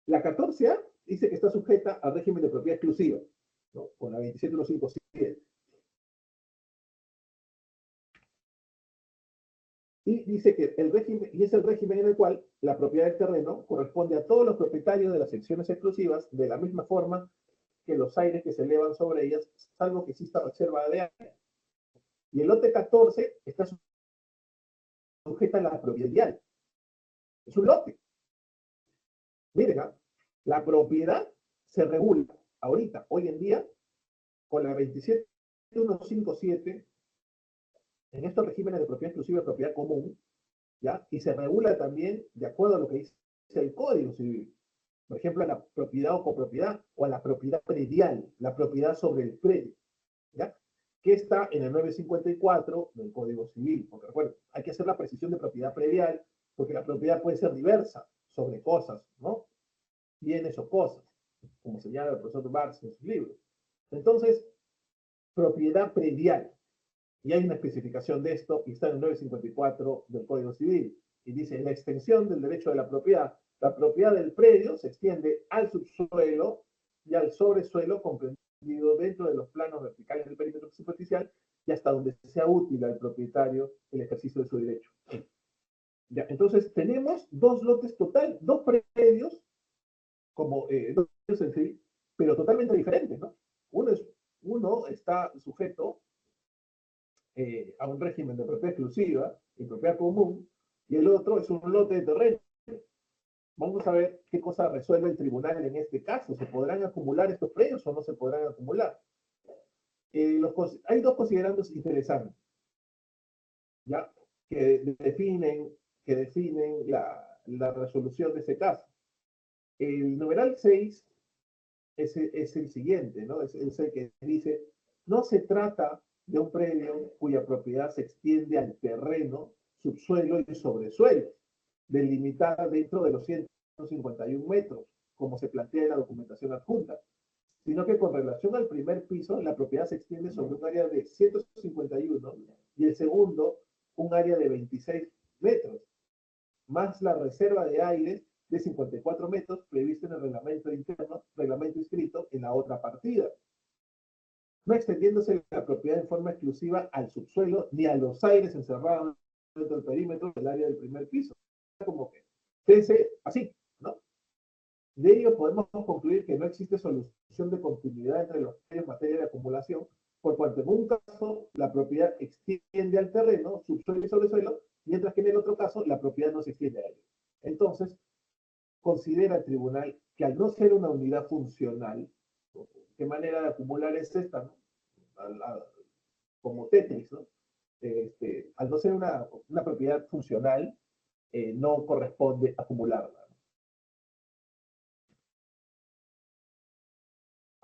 Speaker 2: La 14A dice que está sujeta al régimen de propiedad exclusiva, ¿no? Con la 27157. Y dice que el régimen, y es el régimen en el cual la propiedad del terreno corresponde a todos los propietarios de las secciones exclusivas de la misma forma que los aires que se elevan sobre ellas, salvo que exista reserva de área. Y el lote 14 está sujeta a la propiedad vial. Es un lote. Miren, ¿eh? La propiedad se regula ahorita, hoy en día, con la 27157, en estos regímenes de propiedad exclusiva y propiedad común, ¿ya? Y se regula también de acuerdo a lo que dice el Código Civil. Por ejemplo, a la propiedad o copropiedad, o a la propiedad predial, la propiedad sobre el predio, ¿ya? Que está en el 954 del Código Civil. Porque recuerden, hay que hacer la precisión de propiedad predial, porque la propiedad puede ser diversa sobre cosas, ¿no? Bienes o cosas, como señala el profesor Bartz en sus libros. Entonces, propiedad predial. Y hay una especificación de esto, y está en el 954 del Código Civil. Y dice, la extensión del derecho de la propiedad del predio se extiende al subsuelo y al sobresuelo comprendido dentro de los planos verticales del perímetro superficial y hasta donde sea útil al propietario el ejercicio de su derecho. Ya, entonces, tenemos dos lotes total, dos predios, como dos predios en sí, pero totalmente diferentes, ¿no? Uno está sujeto a un régimen de propiedad exclusiva y propiedad común, y el otro es un lote de terreno. Vamos a ver qué cosa resuelve el tribunal en este caso. ¿Se podrán acumular estos predios o no se podrán acumular? Hay dos considerandos interesantes, ¿ya? Que definen la resolución de ese caso. El numeral 6 es el siguiente, ¿no? Es el que dice, no se trata de un predio cuya propiedad se extiende al terreno, subsuelo y sobresuelo, delimitada dentro de los 151 metros, como se plantea en la documentación adjunta, sino que con relación al primer piso, la propiedad se extiende sobre un área de 151 y el segundo, un área de 26 metros, más la reserva de aire de 54 metros previsto en el reglamento interno, reglamento inscrito en la otra partida, no extendiéndose la propiedad en forma exclusiva al subsuelo ni a los aires encerrados dentro del perímetro del área del primer piso. Como que, fíjense, así, ¿no? De ello podemos concluir que no existe solución de continuidad entre los predios en materia de acumulación, por cuanto en un caso la propiedad extiende al terreno, subsuelo y sobresuelo, mientras que en el otro caso la propiedad no se extiende a ello. Entonces, considera el tribunal que al no ser una unidad funcional, ¿qué manera de acumular es esta? ¿No? Como Tetris, ¿no? Al no ser una propiedad funcional, no corresponde acumularla.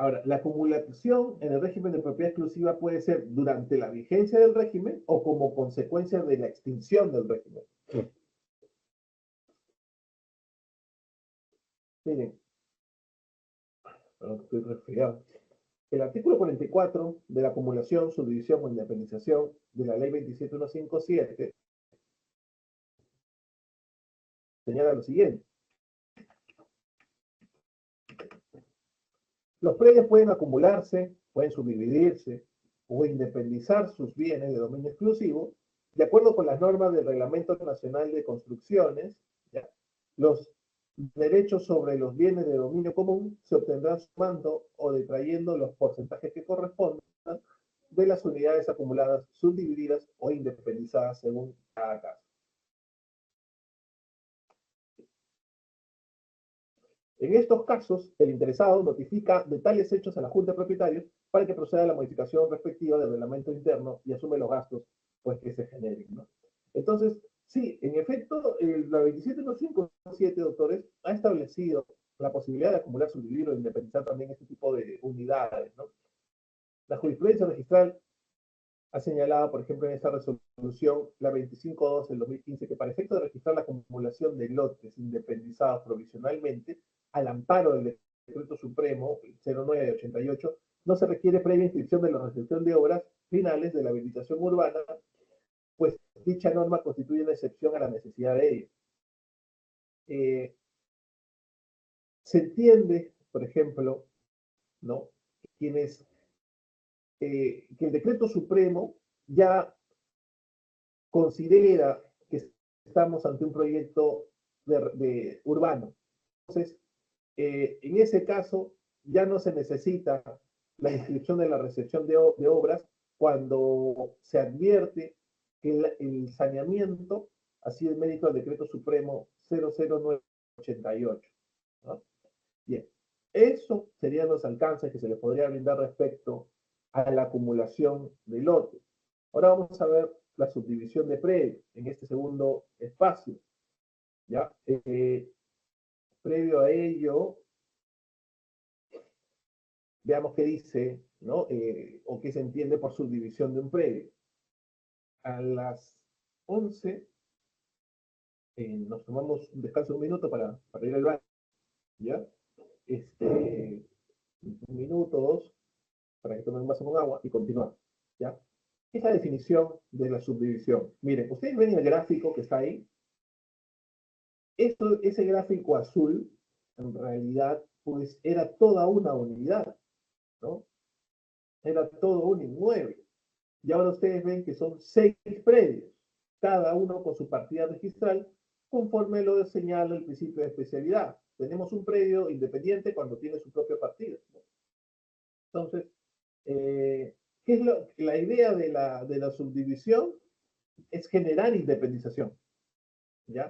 Speaker 2: Ahora, la acumulación en el régimen de propiedad exclusiva puede ser durante la vigencia del régimen o como consecuencia de la extinción del régimen. Miren, estoy resfriado. El artículo 44 de la acumulación, subdivisión o independización de la ley 27157 señala lo siguiente. Los predios pueden acumularse, pueden subdividirse o independizar sus bienes de dominio exclusivo de acuerdo con las normas del Reglamento Nacional de Construcciones. ¿Ya? Los derechos sobre los bienes de dominio común se obtendrán sumando o detrayendo los porcentajes que correspondan de las unidades acumuladas, subdivididas o independizadas según cada caso. En estos casos, el interesado notifica de tales hechos a la Junta de Propietarios para que proceda a la modificación respectiva del reglamento interno y asume los gastos pues, que se generen, ¿no? Entonces, sí, en efecto, la 27157, doctores, ha establecido la posibilidad de acumular, subdividir o independizar también este tipo de unidades, ¿no? La jurisprudencia registral ha señalado, por ejemplo, en esta resolución, la 25.2 del 2015, que para efecto de registrar la acumulación de lotes independizados provisionalmente, al amparo del Decreto Supremo 0988, no se requiere previa inscripción de la recepción de obras finales de la habilitación urbana, pues dicha norma constituye una excepción a la necesidad de ello. Se entiende, por ejemplo, ¿no? Quienes, que el Decreto Supremo ya considera que estamos ante un proyecto de urbano. Entonces, en ese caso, ya no se necesita la inscripción de la recepción de obras cuando se advierte que el saneamiento ha sido el mérito del Decreto Supremo 00988. ¿No? Bien, eso serían los alcances que se le podría brindar respecto a la acumulación de lotes. Ahora vamos a ver la subdivisión de predios en este segundo espacio. ¿Ya? Previo a ello, veamos qué dice, ¿no? O qué se entiende por subdivisión de un predio. A las 11 nos tomamos un descanso de un minuto para ir al baño, ¿ya? Un minuto, dos, para que tomen un vaso con agua y continuamos, ¿ya? Es la definición de la subdivisión. Miren, ustedes ven el gráfico que está ahí. Ese gráfico azul, en realidad, pues era toda una unidad, ¿no? Era todo un inmueble. Y ahora ustedes ven que son 6 predios, cada uno con su partida registral, conforme lo señala el principio de especialidad. Tenemos un predio independiente cuando tiene su propia partida, ¿no? Entonces, ¿qué es la idea de la subdivisión? Es generar independización, ¿ya?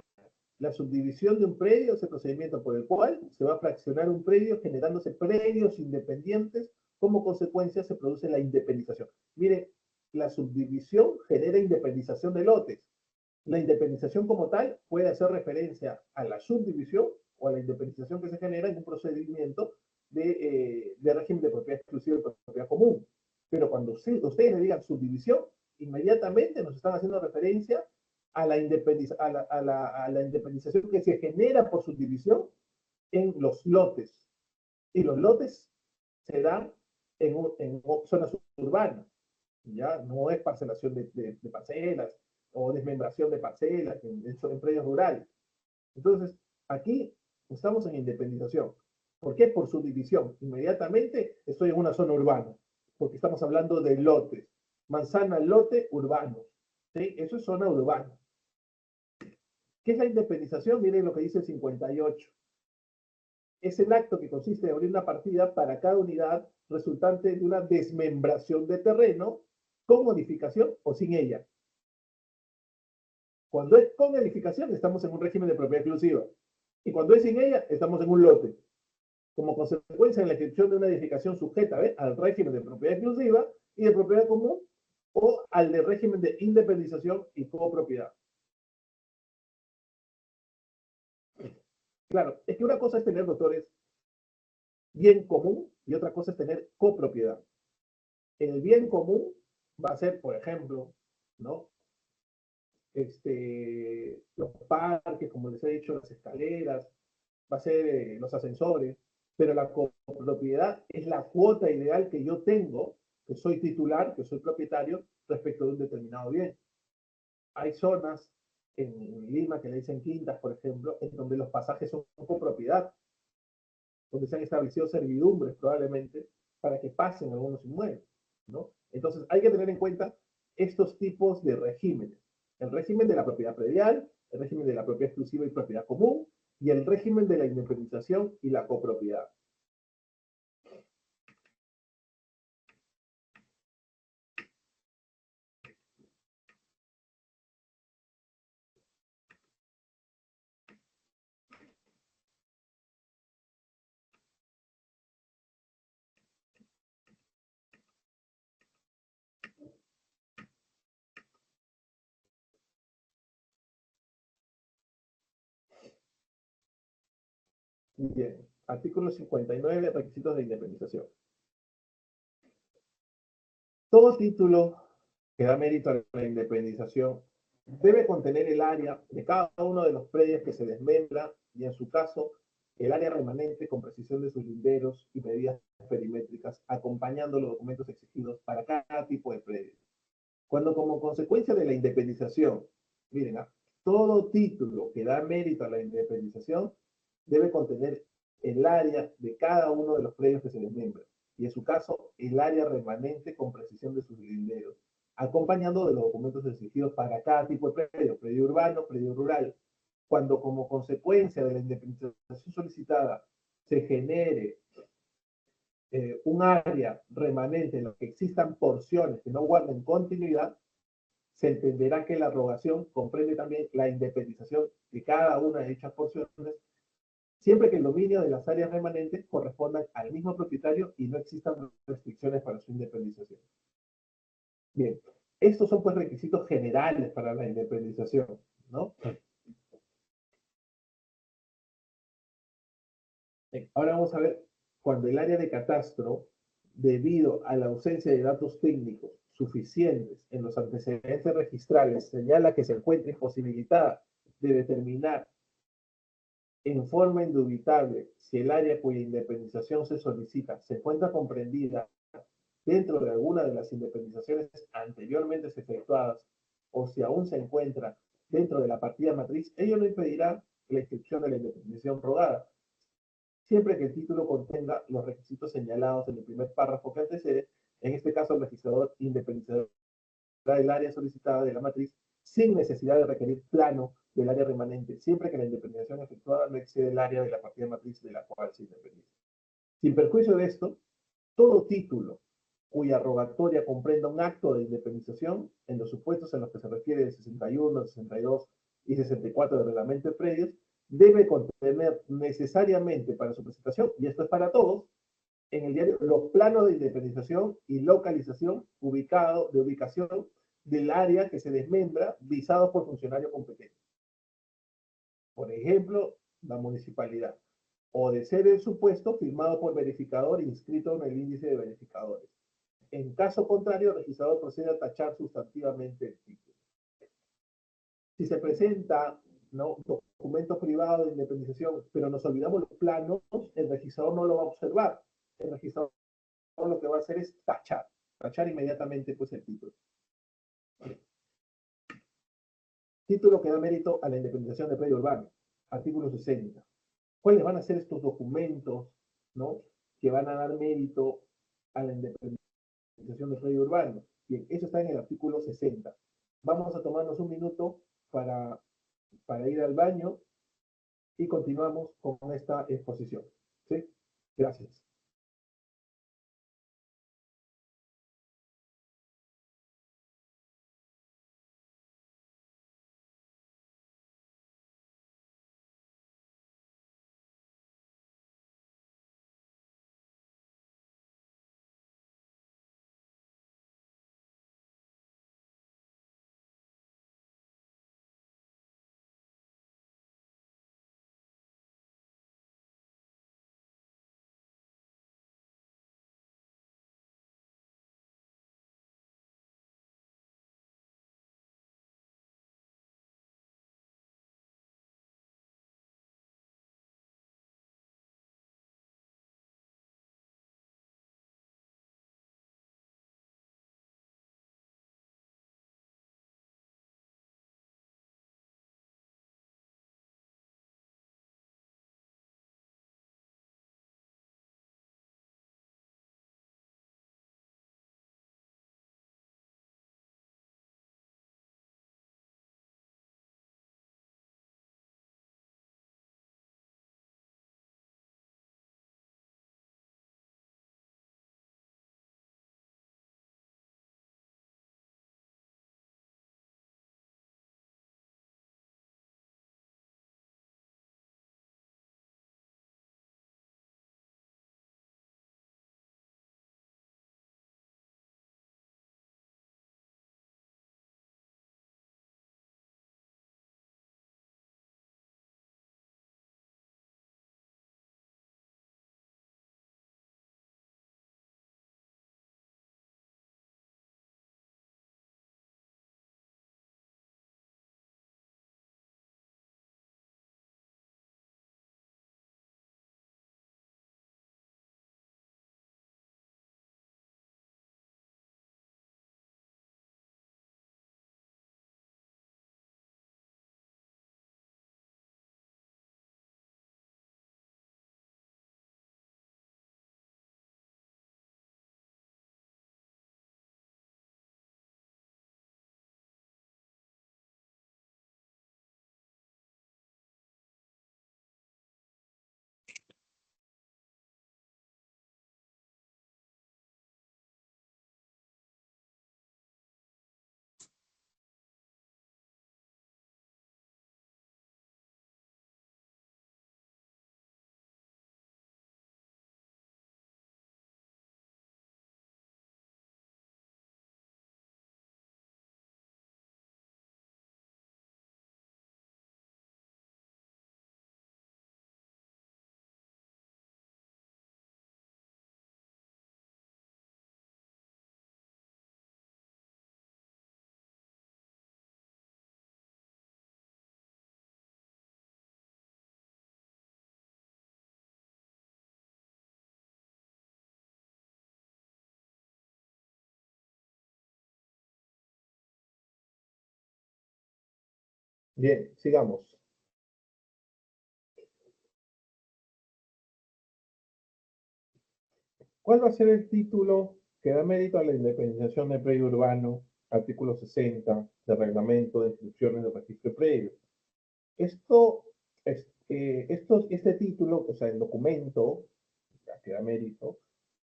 Speaker 2: La subdivisión de un predio es el procedimiento por el cual se va a fraccionar un predio generándose predios independientes. Como consecuencia se produce la independización. Mire, la subdivisión genera independización de lotes. La independización como tal puede hacer referencia a la subdivisión o a la independización que se genera en un procedimiento de régimen de propiedad exclusiva y propiedad común. Pero cuando ustedes le digan subdivisión, inmediatamente nos están haciendo referencia a la independización que se genera por subdivisión en los lotes. Y los lotes se dan en zonas urbanas, ¿ya? No es parcelación de parcelas o desmembración de parcelas en predios rurales. Entonces, aquí estamos en independización. ¿Por qué? Por subdivisión. Inmediatamente estoy en una zona urbana, porque estamos hablando de lotes. Manzana, lote, urbanos. ¿Sí? Eso es zona urbana. ¿Qué es la independización? Miren lo que dice el 58. es el acto que consiste en abrir una partida para cada unidad resultante de una desmembración de terreno con modificación o sin ella. Cuando es con edificación, estamos en un régimen de propiedad exclusiva. Y cuando es sin ella, estamos en un lote. Como consecuencia de la inscripción de una edificación sujeta al régimen de propiedad exclusiva y de propiedad común o al de régimen de independización y copropiedad. Claro, es que una cosa es tener, doctores, bien común y otra cosa es tener copropiedad. El bien común va a ser, por ejemplo, ¿no? Los parques, como les he dicho, las escaleras, va a ser los ascensores, pero la copropiedad es la cuota ideal que yo tengo, que soy titular, que soy propietario, respecto de un determinado bien. Hay zonas en Lima que le dicen quintas, por ejemplo, en donde los pasajes son copropiedad, donde se han establecido servidumbres probablemente para que pasen algunos inmuebles, ¿no? Entonces hay que tener en cuenta estos tipos de regímenes. El régimen de la propiedad predial, el régimen de la propiedad exclusiva y propiedad común, y el régimen de la independización y la copropiedad. Bien, artículo 59, requisitos de independización. Todo título que da mérito a la independización debe contener el área de cada uno de los predios que se desmembra y, en su caso, el área remanente con precisión de sus linderos y medidas perimétricas, acompañando los documentos exigidos para cada tipo de predio. Cuando, como consecuencia de la independización, miren, todo título que da mérito a la independización debe contener el área de cada uno de los predios que se desmembran y, en su caso, el área remanente con precisión de sus linderos, acompañando de los documentos exigidos para cada tipo de predio, predio urbano, predio rural. Cuando, como consecuencia de la independización solicitada, se genere un área remanente en la que existan porciones que no guarden continuidad, se entenderá que la rogación comprende también la independización de cada una de dichas porciones, siempre que el dominio de las áreas remanentes correspondan al mismo propietario y no existan restricciones para su independización. Bien, estos son pues requisitos generales para la independización, ¿no? Bien, ahora vamos a ver cuando el área de catastro, debido a la ausencia de datos técnicos suficientes en los antecedentes registrales, señala que se encuentra imposibilitada de determinar en forma indubitable si el área cuya independización se solicita se encuentra comprendida dentro de alguna de las independizaciones anteriormente efectuadas o si aún se encuentra dentro de la partida matriz, ello no impedirá la inscripción de la independización rogada, siempre que el título contenga los requisitos señalados en el primer párrafo que antecede. En este caso, el registrador independizará el área solicitada de la matriz sin necesidad de requerir plano del área remanente, siempre que la independización efectuada no excede el área de la partida matriz de la cual se independiza. Sin perjuicio de esto, todo título cuya rogatoria comprenda un acto de independización en los supuestos en los que se refiere el 61, 62 y 64 del reglamento de predios, debe contener necesariamente para su presentación, y esto es para todos, en el diario los planos de independización y localización de ubicación del área que se desmembra visados por funcionario competente. Por ejemplo, la municipalidad. O de ser el supuesto firmado por verificador inscrito en el índice de verificadores. En caso contrario, el registrador procede a tachar sustantivamente el título. Si se presenta, ¿no?, documento privado de independización, pero nos olvidamos los planos, el registrador no lo va a observar. El registrador lo que va a hacer es tachar inmediatamente pues el título. Título que da mérito a la independización de predio urbano, artículo 60. ¿Cuáles van a ser estos documentos, ¿no?, que van a dar mérito a la independización del predio urbano? Bien, eso está en el artículo 60. Vamos a tomarnos un minuto para ir al baño y continuamos con esta exposición. Sí, gracias. Bien, sigamos. ¿Cuál va a ser el título que da mérito a la independización del predio urbano, artículo 60 del reglamento de instrucciones del registro de predios? Esto, este título, o sea, el documento que da mérito,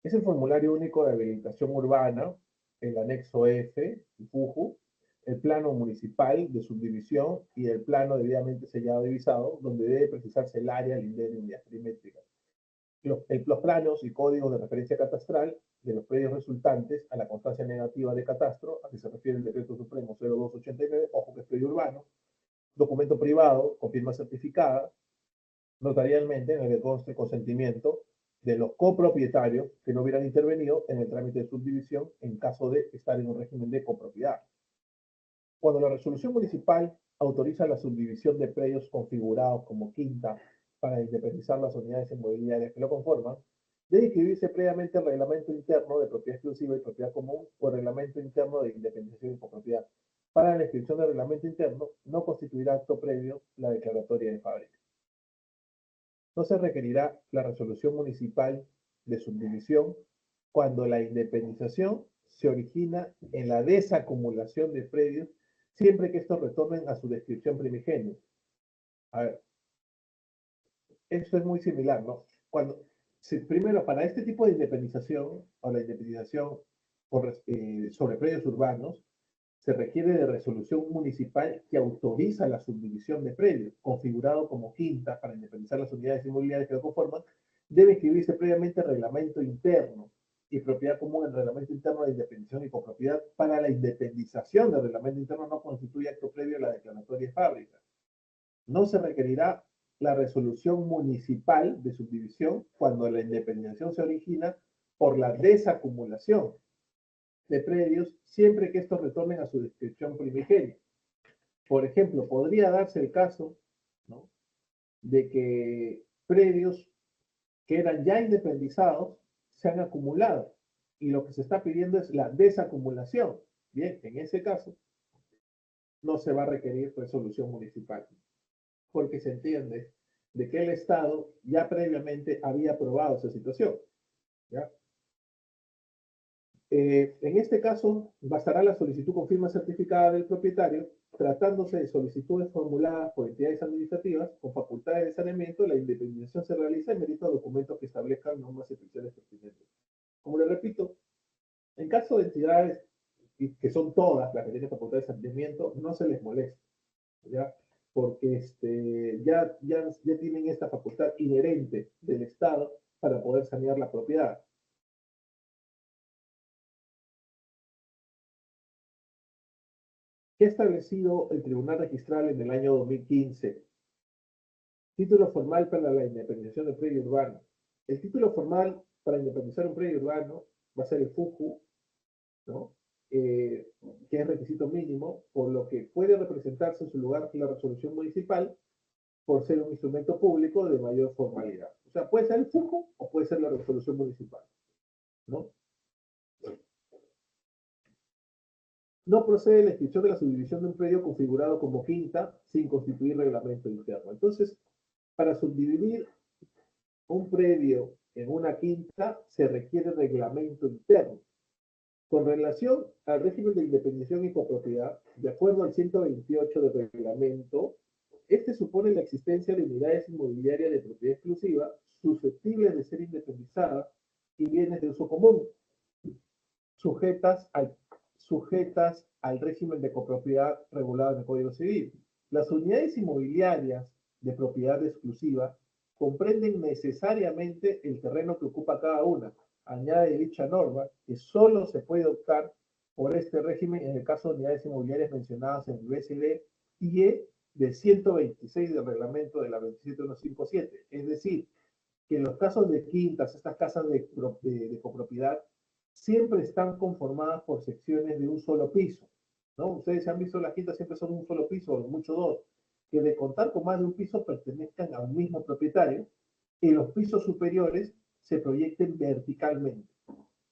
Speaker 2: es el formulario único de habilitación urbana, el anexo F, el FUJU, el plano municipal de subdivisión y el plano debidamente sellado y visado, donde debe precisarse el área, el INDER y unidades perimétricas. Los planos y códigos de referencia catastral de los predios resultantes a la constancia negativa de catastro, a que se refiere el decreto supremo 0289, ojo que es predio urbano, documento privado con firma certificada, notarialmente en el que conste consentimiento de los copropietarios que no hubieran intervenido en el trámite de subdivisión en caso de estar en un régimen de copropiedad. Cuando la resolución municipal autoriza la subdivisión de predios configurados como quinta para independizar las unidades inmobiliarias que lo conforman, debe inscribirse previamente el reglamento interno de propiedad exclusiva y propiedad común o el reglamento interno de independización y copropiedad. Para la inscripción del reglamento interno no constituirá acto previo la declaratoria de fábrica. No se requerirá la resolución municipal de subdivisión cuando la independización se origina en la desacumulación de predios, siempre que estos retornen a su descripción primigenia. A ver, esto es muy similar, ¿no? primero, para este tipo de independización, o la independización sobre predios urbanos, se requiere de resolución municipal que autoriza la subdivisión de predios, configurado como quinta para independizar las unidades inmobiliarias que lo conforman, debe escribirse previamente reglamento interno y propiedad común en reglamento interno de independización y copropiedad. Para la independización del reglamento interno no constituye acto previo a la declaratoria de fábrica. No se requerirá la resolución municipal de subdivisión cuando la independización se origina por la desacumulación de predios, siempre que estos retornen a su descripción primigenia. Por ejemplo, podría darse el caso, ¿no?, de que predios que eran ya independizados se han acumulado y lo que se está pidiendo es la desacumulación. Bien, en ese caso no se va a requerir resolución municipal, porque se entiende de que el Estado ya previamente había aprobado esa situación, ¿ya? En este caso, bastará la solicitud con firma certificada del propietario, tratándose de solicitudes formuladas por entidades administrativas con facultades de saneamiento. La independización se realiza en mérito a documentos que establezcan normas y excepciones pertinentes. Como le repito, en caso de entidades que son todas las que tienen facultades de saneamiento, no se les molesta, ¿ya? Porque ya tienen esta facultad inherente del Estado para poder sanear la propiedad. ¿Qué ha establecido el Tribunal Registral en el año 2015? Título formal para la independización del predio urbano. El título formal para independizar un predio urbano va a ser el FUJU, ¿no? Que es requisito mínimo, por lo que puede representarse en su lugar la resolución municipal por ser un instrumento público de mayor formalidad. O sea, puede ser el FUJU o puede ser la resolución municipal, ¿no? No procede la inscripción de la subdivisión de un predio configurado como quinta sin constituir reglamento interno. Entonces, para subdividir un predio en una quinta se requiere reglamento interno. Con relación al régimen de independización y copropiedad, de acuerdo al 128 del reglamento, este supone la existencia de unidades inmobiliarias de propiedad exclusiva susceptibles de ser independizadas y bienes de uso común, sujetas al régimen de copropiedad regulado en el Código Civil. Las unidades inmobiliarias de propiedad exclusiva comprenden necesariamente el terreno que ocupa cada una. Añade dicha norma que solo se puede optar por este régimen en el caso de unidades inmobiliarias mencionadas en el BCD y de 126 del reglamento de la 27157. Es decir, que en los casos de quintas, estas casas de copropiedad, siempre están conformadas por secciones de un solo piso, ¿no? Ustedes han visto las quintas siempre son un solo piso, o mucho dos, que de contar con más de un piso pertenezcan a un mismo propietario y los pisos superiores se proyecten verticalmente,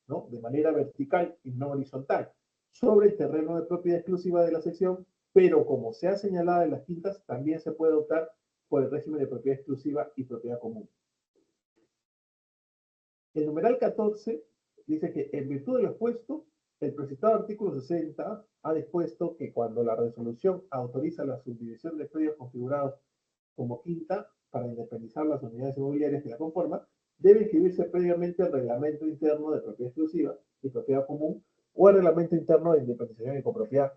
Speaker 2: ¿no? De manera vertical y no horizontal, sobre el terreno de propiedad exclusiva de la sección, pero como se ha señalado en las quintas, también se puede optar por el régimen de propiedad exclusiva y propiedad común. El numeral 14 dice que en virtud de lo expuesto, el precitado artículo 60 ha dispuesto que cuando la resolución autoriza la subdivisión de predios configurados como quinta para independizar las unidades inmobiliarias que la conforman, debe inscribirse previamente el reglamento interno de propiedad exclusiva y propiedad común o el reglamento interno de independización y copropiedad.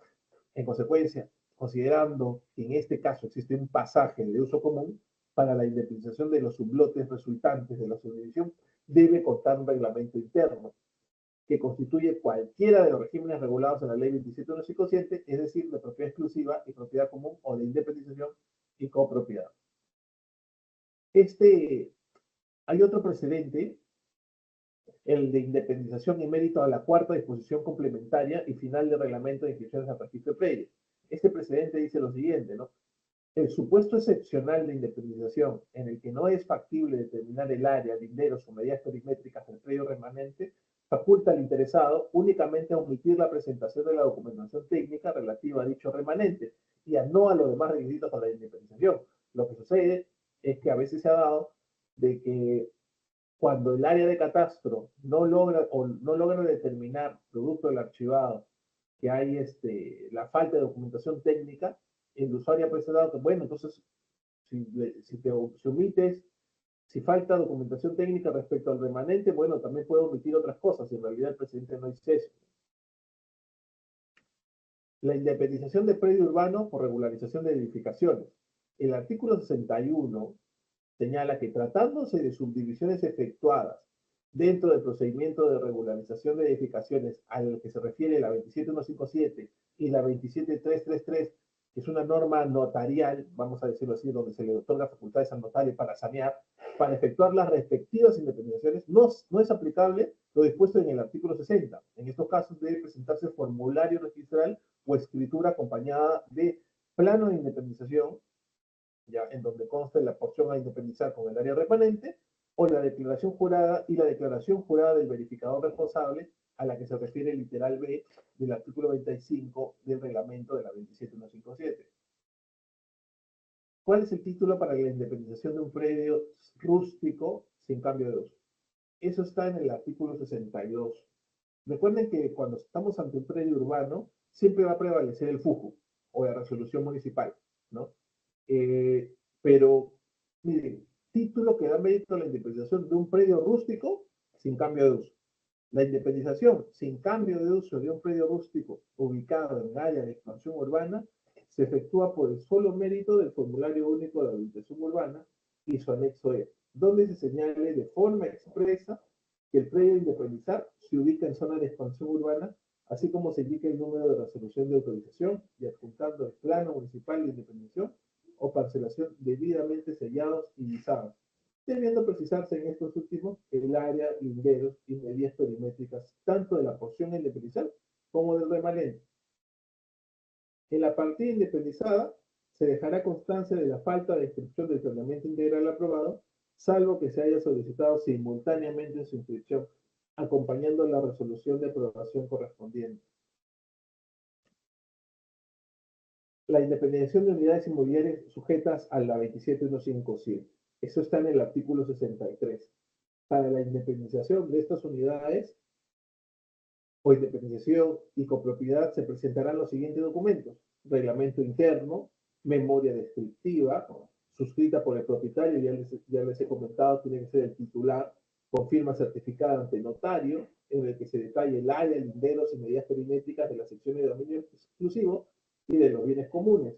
Speaker 2: En consecuencia, considerando que en este caso existe un pasaje de uso común, para la independización de los sublotes resultantes de la subdivisión, debe contar un reglamento interno que constituye cualquiera de los regímenes regulados en la ley 27157, es decir, de propiedad exclusiva y propiedad común o de independización y copropiedad. Hay otro precedente, el de independización y mérito a la cuarta disposición complementaria y final del reglamento de inscripciones al registro de predios. Este precedente dice lo siguiente, ¿no? El supuesto excepcional de independización en el que no es factible determinar el área, linderos o medidas perimétricas del predio remanente faculta al interesado únicamente a omitir la presentación de la documentación técnica relativa a dicho remanente y a no a los demás requisitos para la independización. Lo que sucede es que a veces se ha dado de que cuando el área de catastro no logra determinar, producto del archivado, que hay la falta de documentación técnica, el usuario ha presentado que, bueno, entonces, si omites Si falta documentación técnica respecto al remanente, bueno, también puede omitir otras cosas, y en realidad el presidente no dice eso. La independización de predio urbano por regularización de edificaciones. El artículo 61 señala que tratándose de subdivisiones efectuadas dentro del procedimiento de regularización de edificaciones al que se refiere la 27157 y la 27333, que es una norma notarial, vamos a decirlo así, donde se le otorga facultades al notario para sanear, para efectuar las respectivas independizaciones, no es aplicable lo dispuesto en el artículo 60. En estos casos debe presentarse formulario registral o escritura acompañada de plano de independización, ya en donde conste la porción a independizar con el área remanente, o la declaración jurada y la declaración jurada del verificador responsable a la que se refiere el literal B del artículo 25 del reglamento de la 27157. ¿Cuál es el título para la independización de un predio rústico sin cambio de uso? Eso está en el artículo 62. Recuerden que cuando estamos ante un predio urbano, siempre va a prevalecer el FUJU o la resolución municipal, ¿no? Pero, miren, título que da mérito a la independización de un predio rústico sin cambio de uso. La independización sin cambio de uso de un predio rústico ubicado en área de expansión urbana se efectúa por el solo mérito del formulario único de habilitación urbana y su anexo E, donde se señale de forma expresa que el predio a independizar se ubica en zona de expansión urbana, así como se indica el número de resolución de autorización y adjuntando el plano municipal de independización o parcelación debidamente sellados y visados, debiendo precisarse en estos últimos el área, linderos y medidas perimétricas tanto de la porción a independizar como del remanente. En la partida independizada se dejará constancia de la falta de inscripción del planeamiento integral aprobado, salvo que se haya solicitado simultáneamente su inscripción, acompañando la resolución de aprobación correspondiente. La independización de unidades inmobiliarias sujetas a la 27157. Eso está en el artículo 63. Para la independización de estas unidades o independización y copropiedad se presentarán los siguientes documentos: reglamento interno, memoria descriptiva, suscrita por el propietario, ya les he comentado, tiene que ser el titular, con firma certificada ante notario, en el que se detalle el área, linderos y medidas perimétricas de las secciones de dominio exclusivo y de los bienes comunes.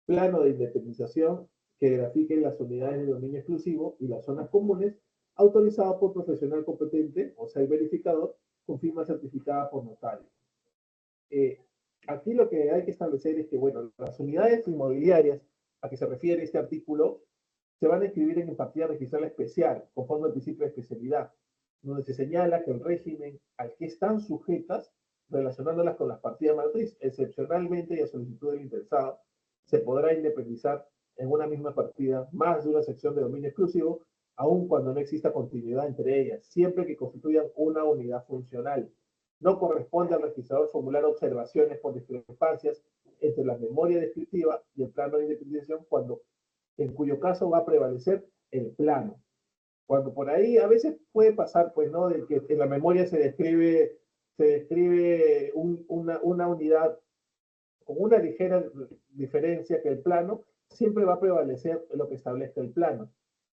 Speaker 2: Plano de independización que grafique las unidades de dominio exclusivo y las zonas comunes, autorizado por profesional competente, o sea, el verificador, con firma certificada por notario. Aquí lo que hay que establecer es que, bueno, las unidades inmobiliarias a que se refiere este artículo se van a inscribir en partida registral especial, conforme al principio de especialidad, donde se señala que el régimen al que están sujetas, relacionándolas con las partidas matriz, excepcionalmente y a solicitud del interesado, se podrá independizar en una misma partida más de una sección de dominio exclusivo, aun cuando no exista continuidad entre ellas, siempre que constituyan una unidad funcional. No corresponde al registrador formular observaciones por discrepancias entre la memoria descriptiva y el plano de independización, en cuyo caso va a prevalecer el plano. Cuando por ahí a veces puede pasar, pues, ¿no? De que en la memoria se describe una unidad con una ligera diferencia que el plano, siempre va a prevalecer lo que establezca el plano.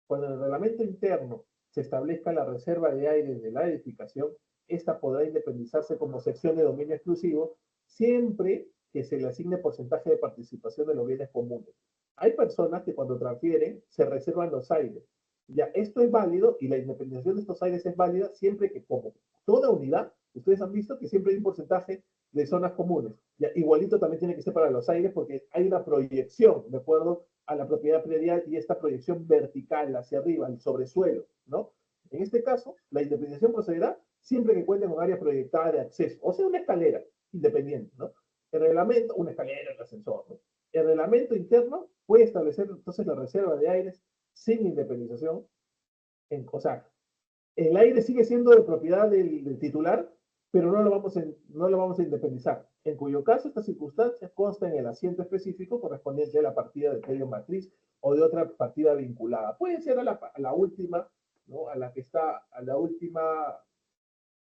Speaker 2: Cuando en el reglamento interno se establezca la reserva de aire de la edificación, esta podrá independizarse como sección de dominio exclusivo siempre que se le asigne porcentaje de participación de los bienes comunes. Hay personas que cuando transfieren se reservan los aires. Ya, esto es válido y la independización de estos aires es válida siempre que, como toda unidad, ustedes han visto que siempre hay un porcentaje de zonas comunes. Ya, igualito también tiene que ser para los aires porque hay una proyección, de acuerdo a la propiedad predial, y esta proyección vertical hacia arriba, el sobresuelo, ¿no? En este caso, la independización procederá siempre que cuenten con área proyectada de acceso, o sea, una escalera independiente, ¿no? El reglamento, una escalera, el ascensor, ¿no? El reglamento interno puede establecer entonces la reserva de aires sin independización. O sea, el aire sigue siendo de propiedad del titular, pero no lo vamos a independizar, en cuyo caso esta circunstancia consta en el asiento específico correspondiente a la partida del predio matriz o de otra partida vinculada. Puede ser a la última, ¿no? A la que está, a la última,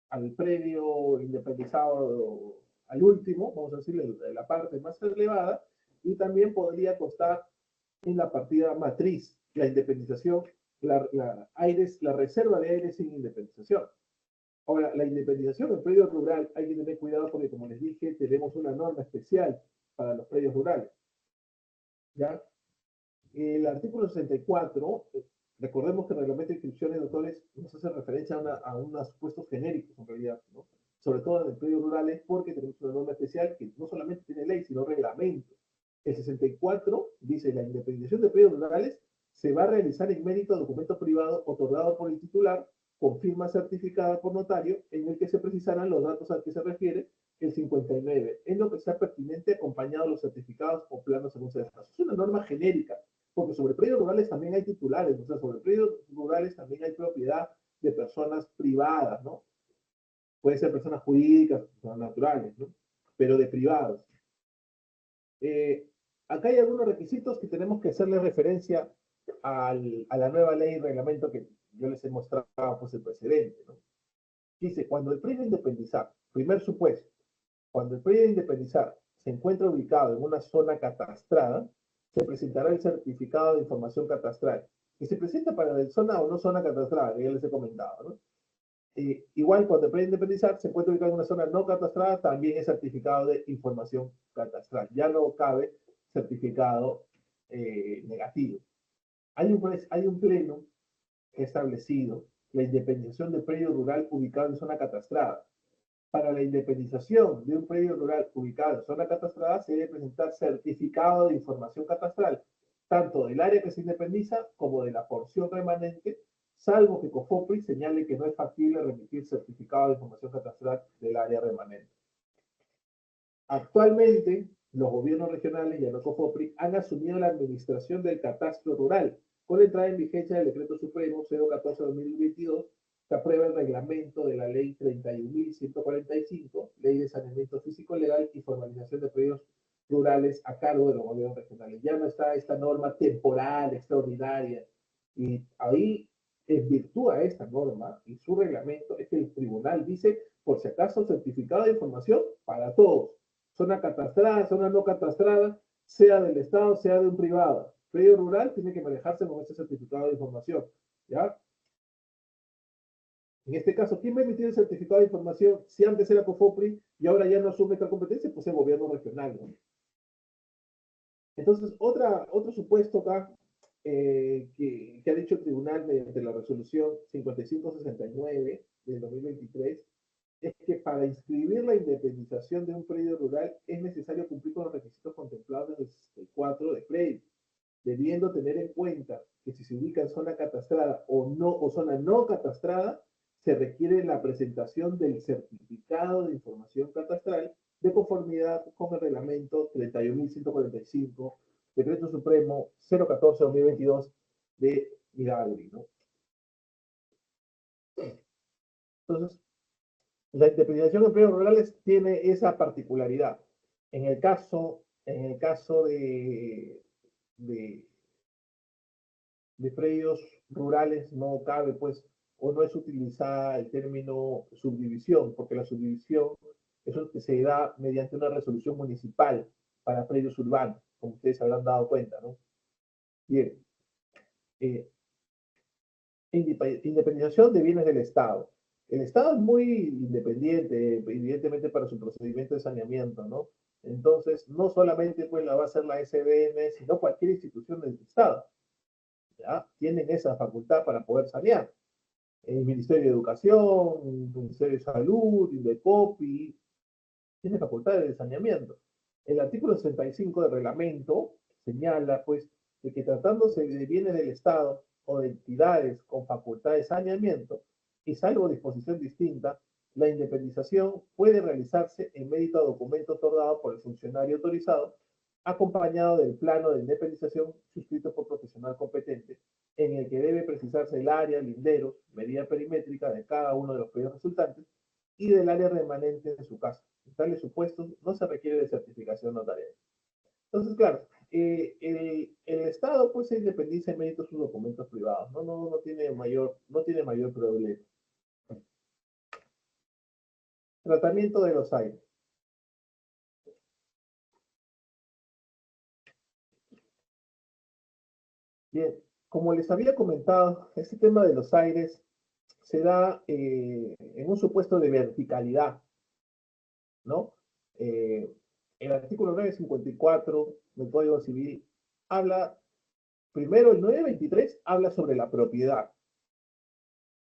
Speaker 2: al predio independizado, al último, vamos a decirle, la parte más elevada, y también podría constar en la partida matriz, la independización la reserva de aire sin independización. Ahora, la independización en predio rural hay que tener cuidado porque, como les dije, tenemos una norma especial para los predios rurales. ¿Ya? El artículo 64, recordemos que el reglamento de inscripciones de doctores nos hace referencia a unos supuestos genéricos, en realidad, ¿no? Sobre todo en el predios rurales, porque tenemos una norma especial que no solamente tiene ley, sino reglamento. El 64 dice: la independización de predios rurales se va a realizar en mérito a documento privado otorgado por el titular con firma certificada por notario, en el que se precisarán los datos a que se refiere el 59, en lo que sea pertinente acompañado de los certificados o planos en uso de caso. Es una norma genérica, porque sobre predios rurales también hay titulares, o sea, sobre predios rurales también hay propiedad de personas privadas, ¿no? Puede ser personas jurídicas, personas naturales, ¿no? Pero de privados. Acá hay algunos requisitos que tenemos que hacerle referencia a la nueva ley y reglamento que yo les he mostrado, pues, el precedente, ¿no? Dice: cuando el predio de independizar, primer supuesto, cuando el predio de independizar se encuentra ubicado en una zona catastrada, se presentará el certificado de información catastral, que se presenta para la zona o no zona catastrada, que ya les he comentado, ¿no? Igual, cuando el predio de independizar se encuentra ubicado en una zona no catastrada, también es certificado de información catastral. Ya no cabe certificado negativo. Hay un pleno que ha establecido la independización de predio rural ubicado en zona catastrada. Para la independización de un predio rural ubicado en zona catastrada se debe presentar certificado de información catastral, tanto del área que se independiza como de la porción remanente, salvo que COFOPRI señale que no es factible remitir certificado de información catastral del área remanente. Actualmente, los gobiernos regionales, y no COFOPRI, han asumido la administración del catastro rural, con la entrada en vigencia del Decreto Supremo 014-2022, que aprueba el reglamento de la Ley 31.145, Ley de Saneamiento Físico Legal y Formalización de Predios Rurales a cargo de los gobiernos regionales. Ya no está esta norma temporal, extraordinaria, y ahí, en virtud a esta norma y su reglamento, es que el tribunal dice: por si acaso, certificado de información para todos. Zona catastrada, zona no catastrada, sea del Estado, sea de un privado. Predio rural tiene que manejarse con ese certificado de información, ¿ya? En este caso, ¿quién va a emitir el certificado de información si antes era COFOPRI y ahora ya no asume esta competencia? Pues el gobierno regional, ¿no? Entonces, otro supuesto acá que ha dicho el tribunal mediante la resolución 5569 del 2023 es que para inscribir la independización de un predio rural es necesario cumplir con los requisitos contemplados en el 64 de predio, debiendo tener en cuenta que si se ubica en zona catastrada o zona no catastrada, se requiere la presentación del certificado de información catastral de conformidad con el reglamento 31.145, Decreto Supremo 014-2022 de Hidalgo, ¿no? Entonces, la independización de predios rurales tiene esa particularidad. En el caso de predios rurales no cabe, pues, o no es utilizada el término subdivisión, porque la subdivisión es lo que se da mediante una resolución municipal para predios urbanos, como ustedes habrán dado cuenta, ¿no? Bien. Independización de bienes del Estado. El Estado es muy independiente, evidentemente, para su procedimiento de saneamiento, ¿no? Entonces, no solamente pues la va a hacer la SBN, sino cualquier institución del Estado, ¿ya? Tienen esa facultad para poder sanear. El Ministerio de Educación, el Ministerio de Salud, Indecopi, tiene facultades de saneamiento. El artículo 65 del reglamento señala, pues, de que tratándose de bienes del Estado o de entidades con facultad de saneamiento, y salvo disposición distinta, la independización puede realizarse en mérito a documento otorgado por el funcionario autorizado, acompañado del plano de independización suscrito por profesional competente, en el que debe precisarse el área, linderos, medida perimétrica de cada uno de los predios resultantes y del área remanente de su casa. En tales supuestos no se requiere de certificación notarial. Entonces, claro, el Estado pues se independiza en mérito de sus documentos privados, no tiene mayor problema. Tratamiento de los aires. Bien, como les había comentado, este tema de los aires se da en un supuesto de verticalidad, ¿no? Eh, el artículo 954 del Código Civil habla, primero el 923 habla sobre la propiedad,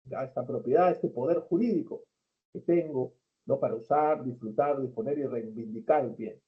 Speaker 2: ya esta propiedad, este poder jurídico que tengo, ¿no? Para usar, disfrutar, disponer y reivindicar el bien.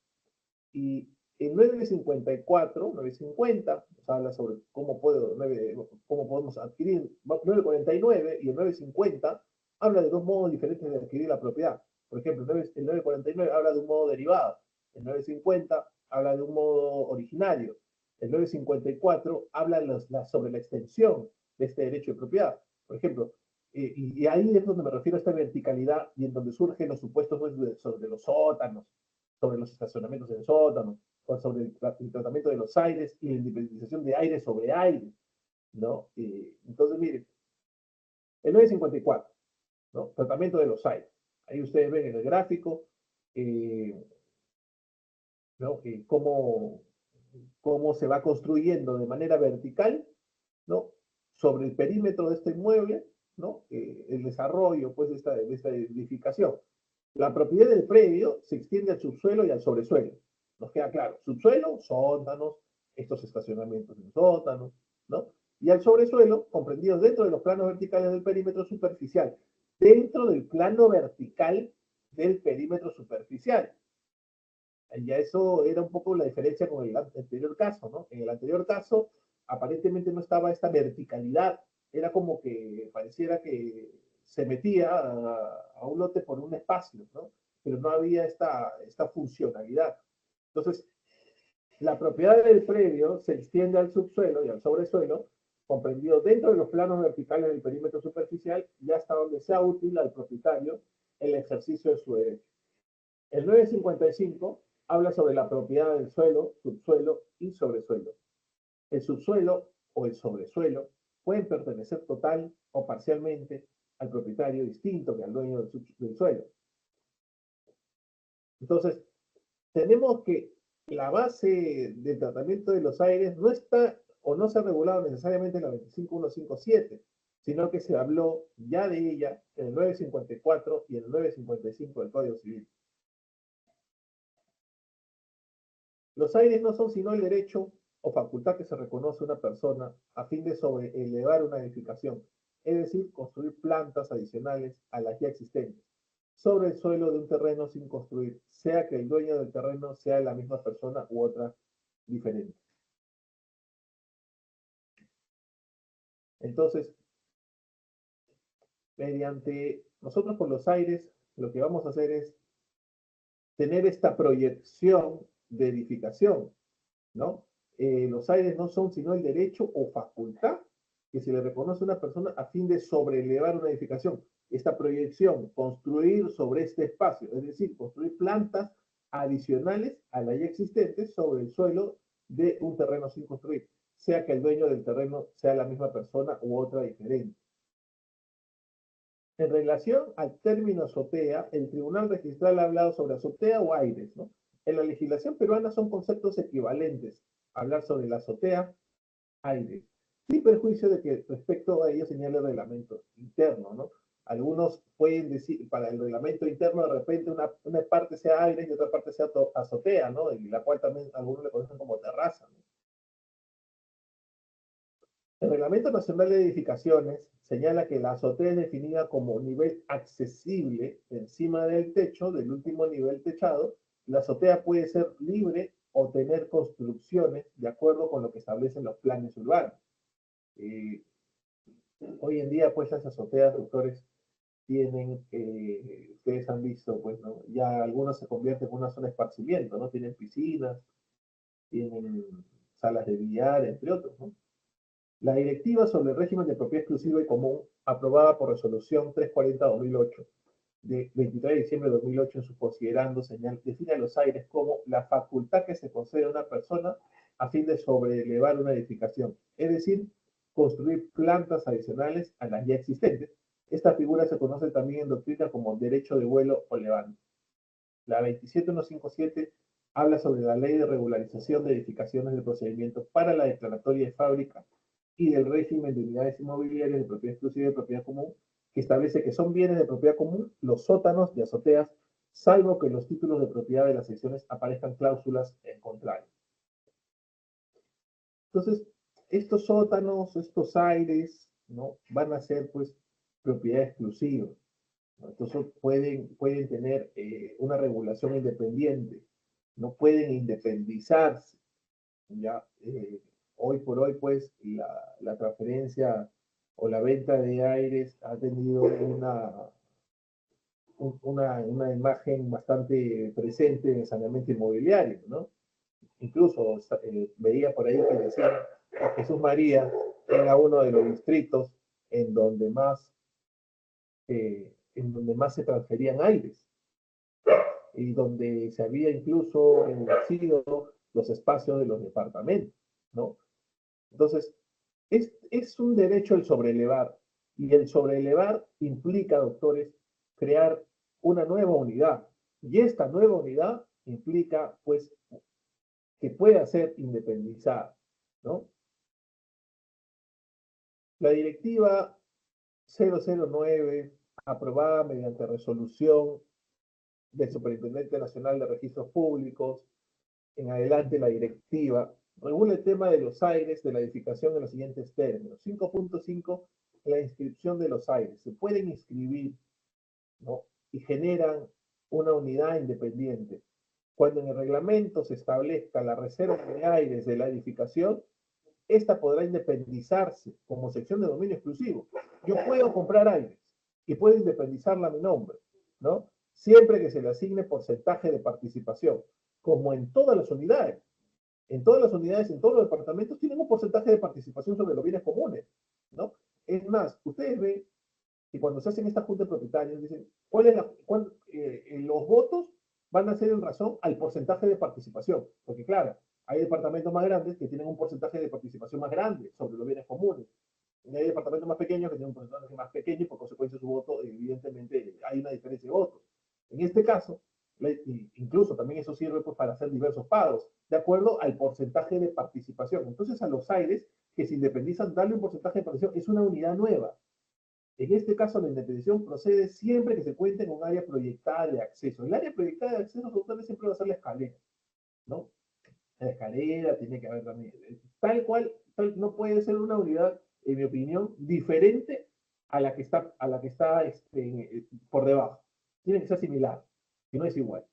Speaker 2: Y el 954, 950, nos habla sobre cómo podemos adquirir, 949 y el 950 habla de dos modos diferentes de adquirir la propiedad. Por ejemplo, el 949 habla de un modo derivado, el 950 habla de un modo originario, el 954 habla sobre la extensión de este derecho de propiedad. Por ejemplo, y ahí es donde me refiero a esta verticalidad y en donde surgen los supuestos sobre los sótanos, sobre los estacionamientos en sótanos, o sobre el tratamiento de los aires y la independización de aire sobre aire, ¿no? Entonces, miren, el 954, ¿no? Tratamiento de los aires. Ahí ustedes ven en el gráfico, ¿no? Cómo se va construyendo de manera vertical, ¿no? Sobre el perímetro de este inmueble, ¿no? El desarrollo, pues, de esta edificación. La propiedad del predio se extiende al subsuelo y al sobresuelo. Nos queda claro. Subsuelo, sótanos, estos estacionamientos en sótanos, ¿no? Y al sobresuelo, comprendidos dentro de los planos verticales del perímetro superficial. Dentro del plano vertical del perímetro superficial. Ya eso era un poco la diferencia con el anterior caso, ¿no? En el anterior caso, aparentemente no estaba esta verticalidad. Era como que pareciera que se metía a un lote por un espacio, ¿no? Pero no había esta funcionalidad. Entonces, la propiedad del predio se extiende al subsuelo y al sobresuelo, comprendido dentro de los planos verticales del perímetro superficial y hasta donde sea útil al propietario el ejercicio de su derecho. El 955 habla sobre la propiedad del suelo, subsuelo y sobresuelo. El subsuelo o el sobresuelo pueden pertenecer total o parcialmente al propietario distinto que al dueño del suelo. Entonces, tenemos que la base del tratamiento de los aires no está o no se ha regulado necesariamente en la 25157, sino que se habló ya de ella en el 954 y en el 955 del Código Civil. Los aires no son sino el derecho o facultad que se reconoce a una persona a fin de sobreelevar una edificación, es decir, construir plantas adicionales a las ya existentes, sobre el suelo de un terreno sin construir, sea que el dueño del terreno sea la misma persona u otra diferente. Entonces, mediante nosotros con los aires, lo que vamos a hacer es tener esta proyección de edificación, ¿no? Los aires no son sino el derecho o facultad que se le reconoce a una persona a fin de sobrelevar una edificación. Esta proyección, construir sobre este espacio, es decir, construir plantas adicionales a las ya existentes sobre el suelo de un terreno sin construir, sea que el dueño del terreno sea la misma persona u otra diferente. En relación al término azotea, el Tribunal Registral ha hablado sobre azotea o aires, ¿no? En la legislación peruana son conceptos equivalentes. Hablar sobre la azotea, aires, sin perjuicio de que respecto a ello señala el reglamento interno, ¿no? Algunos pueden decir, para el reglamento interno, de repente una parte sea aire y otra parte sea azotea, ¿no? Y la cual también algunos le conocen como terraza, ¿no? El Reglamento Nacional de Edificaciones señala que la azotea es definida como nivel accesible encima del techo, del último nivel techado. La azotea puede ser libre o tener construcciones de acuerdo con lo que establecen los planes urbanos. Hoy en día, pues, las azoteas, doctores, tienen, ustedes han visto, pues, ¿no? Ya algunas se convierten en una zona de esparcimiento, ¿no? Tienen piscinas, tienen salas de billar, entre otros, ¿no? La Directiva sobre el régimen de propiedad exclusiva y común, aprobada por resolución 340-2008, de 23 de diciembre de 2008, en su considerando señal, define a los aires como la facultad que se concede a una persona a fin de sobrelevar una edificación, es decir, construir plantas adicionales a las ya existentes. Esta figura se conoce también en doctrina como derecho de vuelo o levante. La 27157 habla sobre la ley de regularización de edificaciones de procedimientos para la declaratoria de fábrica y del régimen de unidades inmobiliarias de propiedad exclusiva y de propiedad común, que establece que son bienes de propiedad común los sótanos y azoteas, salvo que en los títulos de propiedad de las secciones aparezcan cláusulas en contrario. Entonces, estos sótanos, estos aires, ¿no? Van a ser, pues, propiedad exclusiva, ¿no? Entonces, pueden tener una regulación independiente, no pueden independizarse, ¿ya? Hoy por hoy, pues, la transferencia o la venta de aires ha tenido una imagen bastante presente en el saneamiento inmobiliario, ¿no? Incluso veía por ahí que decían que Jesús María era uno de los distritos en donde más se transferían aires y donde se había incluso reducido los espacios de los departamentos, ¿no? Entonces, es un derecho el sobrelevar, y el sobrelevar implica, doctores, crear una nueva unidad, y esta nueva unidad implica, pues, que pueda ser independizada, ¿no? La directiva 009, aprobada mediante resolución del Superintendente Nacional de Registros Públicos, en adelante la directiva, regula el tema de los aires de la edificación en los siguientes términos. 5.5, la inscripción de los aires. Se pueden inscribir, ¿no? Y generan una unidad independiente. Cuando en el reglamento se establezca la reserva de aires de la edificación, esta podrá independizarse como sección de dominio exclusivo. Yo puedo comprar aires y puedo independizarla a mi nombre, ¿no? Siempre que se le asigne porcentaje de participación, como en todas las unidades. En todas las unidades, en todos los departamentos, tienen un porcentaje de participación sobre los bienes comunes, ¿no? Es más, ustedes ven que cuando se hacen estas juntas propietarias, dicen, los votos van a ser en razón al porcentaje de participación, porque claro, hay departamentos más grandes que tienen un porcentaje de participación más grande sobre los bienes comunes, y hay departamentos más pequeños que tienen un porcentaje más pequeño y por consecuencia su voto, evidentemente, hay una diferencia de votos. En este caso, incluso también eso sirve pues, para hacer diversos pagos, de acuerdo al porcentaje de participación. Entonces, a los aires que se independizan, darle un porcentaje de participación es una unidad nueva. En este caso, la independización procede siempre que se cuente con un área proyectada de acceso. El área proyectada de acceso siempre va a ser la escalera, ¿no? La escalera tiene que haber también. Tal cual, no puede ser una unidad, en mi opinión, diferente a la que está por debajo. Tiene que ser similar, que no es igual.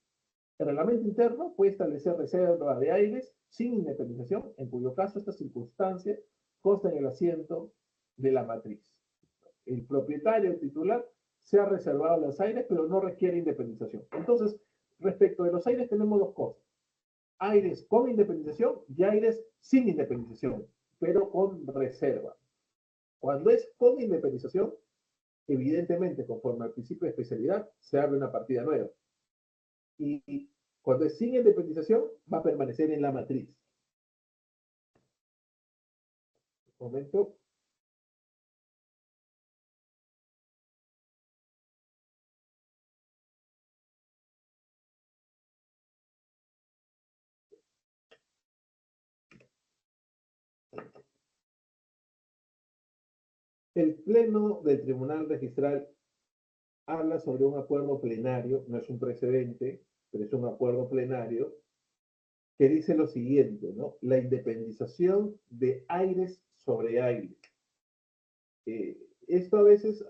Speaker 2: El reglamento interno puede establecer reserva de aires sin independización, en cuyo caso esta circunstancia consta en el asiento de la matriz. El propietario titular se ha reservado los aires, pero no requiere independización. Entonces, respecto de los aires tenemos dos cosas. Aires con independización y aires sin independización, pero con reserva. Cuando es con independización, evidentemente, conforme al principio de especialidad, se abre una partida nueva. Y cuando es sin independización, va a permanecer en la matriz. Un momento. El Pleno del Tribunal Registral habla sobre un acuerdo plenario, no es un precedente, pero es un acuerdo plenario, que dice lo siguiente, ¿no? La independización de aires sobre aire. Esto a veces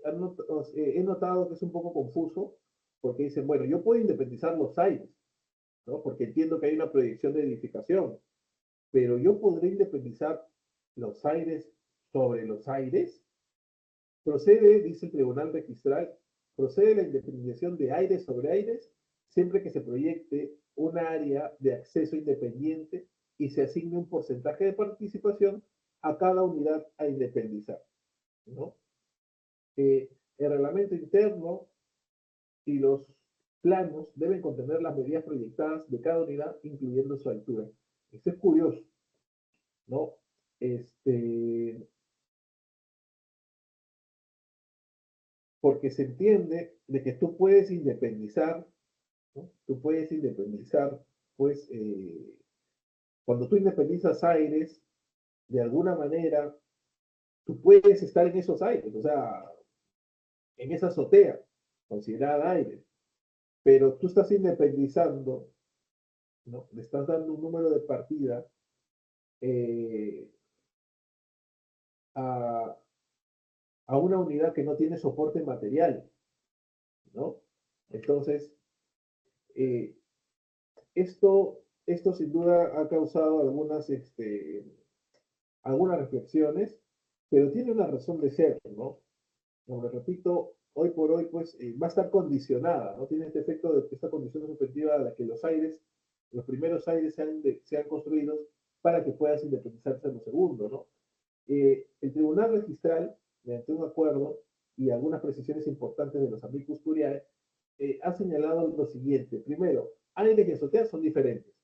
Speaker 2: he notado que es un poco confuso, porque dicen, bueno, yo puedo independizar los aires, ¿no? Porque entiendo que hay una proyección de edificación, pero yo podré independizar los aires sobre los aires. Procede, dice el Tribunal Registral, procede la independización de aires sobre aires siempre que se proyecte un área de acceso independiente y se asigne un porcentaje de participación a cada unidad a independizar, ¿no? El reglamento interno y los planos deben contener las medidas proyectadas de cada unidad, incluyendo su altura. Esto es curioso, ¿no? Porque se entiende de que tú puedes independizar, ¿no? Tú puedes independizar, pues, cuando tú independizas aires, de alguna manera, tú puedes estar en esos aires, o sea, en esa azotea, considerada aire, pero tú estás independizando, ¿no? Le estás dando un número de partida eh, a, a una unidad que no tiene soporte material, ¿no? Entonces, eh, esto sin duda ha causado algunas reflexiones, pero tiene una razón de ser, ¿no? Como les repito, hoy por hoy, pues, va a estar condicionada, ¿no? Tiene este efecto de que esta condición subjetiva a la que los primeros aires sean construidos para que puedas independizarse en lo segundo, ¿no? El Tribunal Registral, mediante un acuerdo y algunas precisiones importantes de los amicus curiae, ha señalado lo siguiente. Primero, aires y azoteas son diferentes.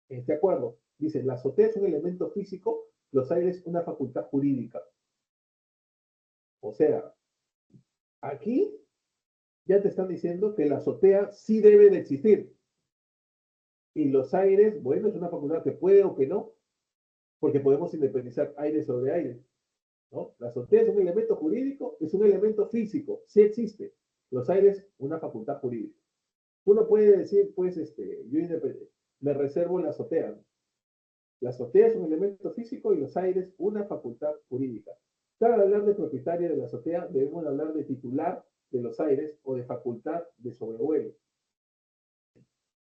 Speaker 2: En este acuerdo, dice, la azotea es un elemento físico, los aires una facultad jurídica. O sea, aquí ya te están diciendo que la azotea sí debe de existir. Y los aires, bueno, es una facultad que puede o que no, porque podemos independizar aire sobre aire, ¿no? La azotea es un elemento jurídico, es un elemento físico, sí existe. Los aires, una facultad jurídica. Uno puede decir, pues, yo me reservo la azotea, ¿no? La azotea es un elemento físico y los aires una facultad jurídica. Para hablar de propietario de la azotea, debemos hablar de titular de los aires o de facultad de sobrevuelo.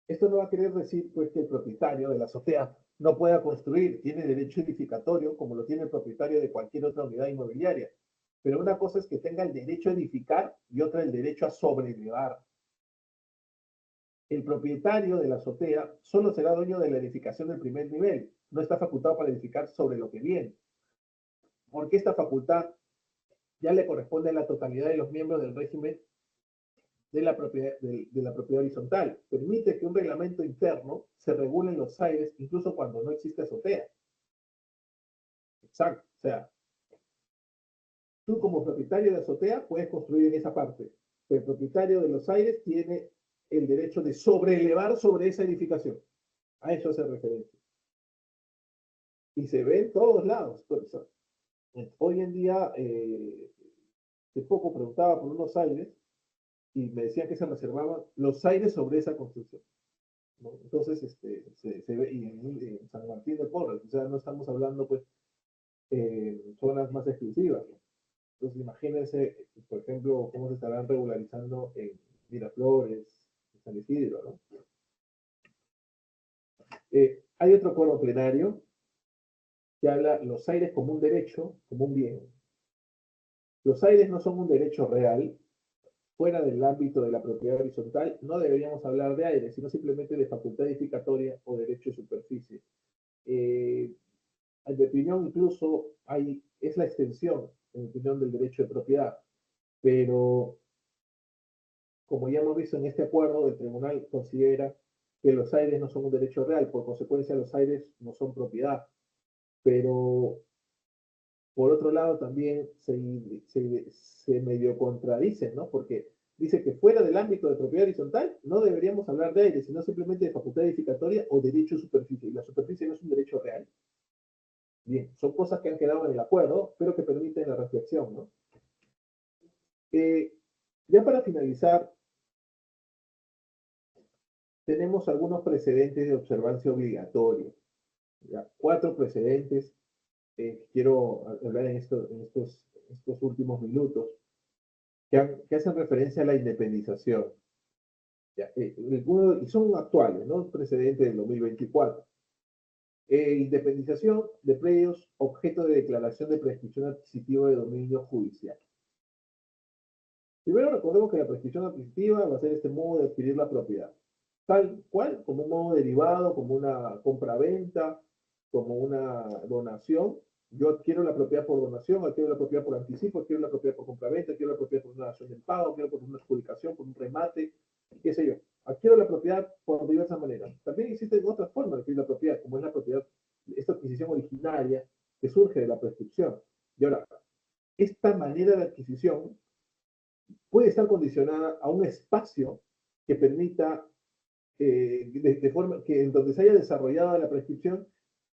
Speaker 2: Esto no va a querer decir pues, que el propietario de la azotea no pueda construir, tiene derecho edificatorio como lo tiene el propietario de cualquier otra unidad inmobiliaria. Pero una cosa es que tenga el derecho a edificar y otra el derecho a sobrelevar. El propietario de la azotea solo será dueño de la edificación del primer nivel, no está facultado para edificar sobre lo que viene, porque esta facultad ya le corresponde a la totalidad de los miembros del régimen de la propiedad horizontal. Permite que un reglamento interno se regule en los aires incluso cuando no existe azotea. Exacto. O sea, tú como propietario de azotea puedes construir en esa parte. El propietario de los aires tiene el derecho de sobrelevar sobre esa edificación. A eso hace referencia. Y se ve en todos lados. Hoy en día, hace poco preguntaba por unos aires y me decían que se reservaban los aires sobre esa construcción, ¿no? Entonces, se ve y en San Martín de Porres, o sea, no estamos hablando, pues, zonas más exclusivas, ¿no? Entonces, imagínense, por ejemplo, cómo se estarán regularizando en Miraflores, en San Isidro, ¿no? Hay otro acuerdo plenario que habla los aires como un derecho, como un bien. Los aires no son un derecho real, fuera del ámbito de la propiedad horizontal, no deberíamos hablar de aire, sino simplemente de facultad edificatoria o derecho de superficie. En mi opinión, incluso es la extensión, en mi opinión, del derecho de propiedad. Pero, como ya hemos visto en este acuerdo, el tribunal considera que los aires no son un derecho real, por consecuencia, los aires no son propiedad. Pero, por otro lado, también se medio contradicen, ¿no? Porque dice que fuera del ámbito de propiedad horizontal no deberíamos hablar de aire, sino simplemente de facultad edificatoria o derecho de superficie. Y la superficie no es un derecho real. Bien, son cosas que han quedado en el acuerdo, pero que permiten la reflexión, ¿no? Ya para finalizar, tenemos algunos precedentes de observancia obligatoria. ¿Ya? 4 precedentes quiero hablar en estos últimos minutos que hacen referencia a la independización. ¿Ya? Y son actuales, ¿no? Precedentes del 2024. Independización de predios objeto de declaración de prescripción adquisitiva de dominio judicial. Primero recordemos que la prescripción adquisitiva va a ser este modo de adquirir la propiedad, tal cual, como un modo derivado, como una compra-venta, como una donación. Yo adquiero la propiedad por donación, adquiero la propiedad por anticipo, adquiero la propiedad por compra-venta, adquiero la propiedad por una dación en pago, adquiero por una adjudicación, por un remate, qué sé yo. Adquiero la propiedad por diversas maneras. También existen otras formas de adquirir la propiedad, como es la propiedad, esta adquisición originaria que surge de la prescripción. Y ahora, esta manera de adquisición puede estar condicionada a un espacio que permita, de forma que en donde se haya desarrollado la prescripción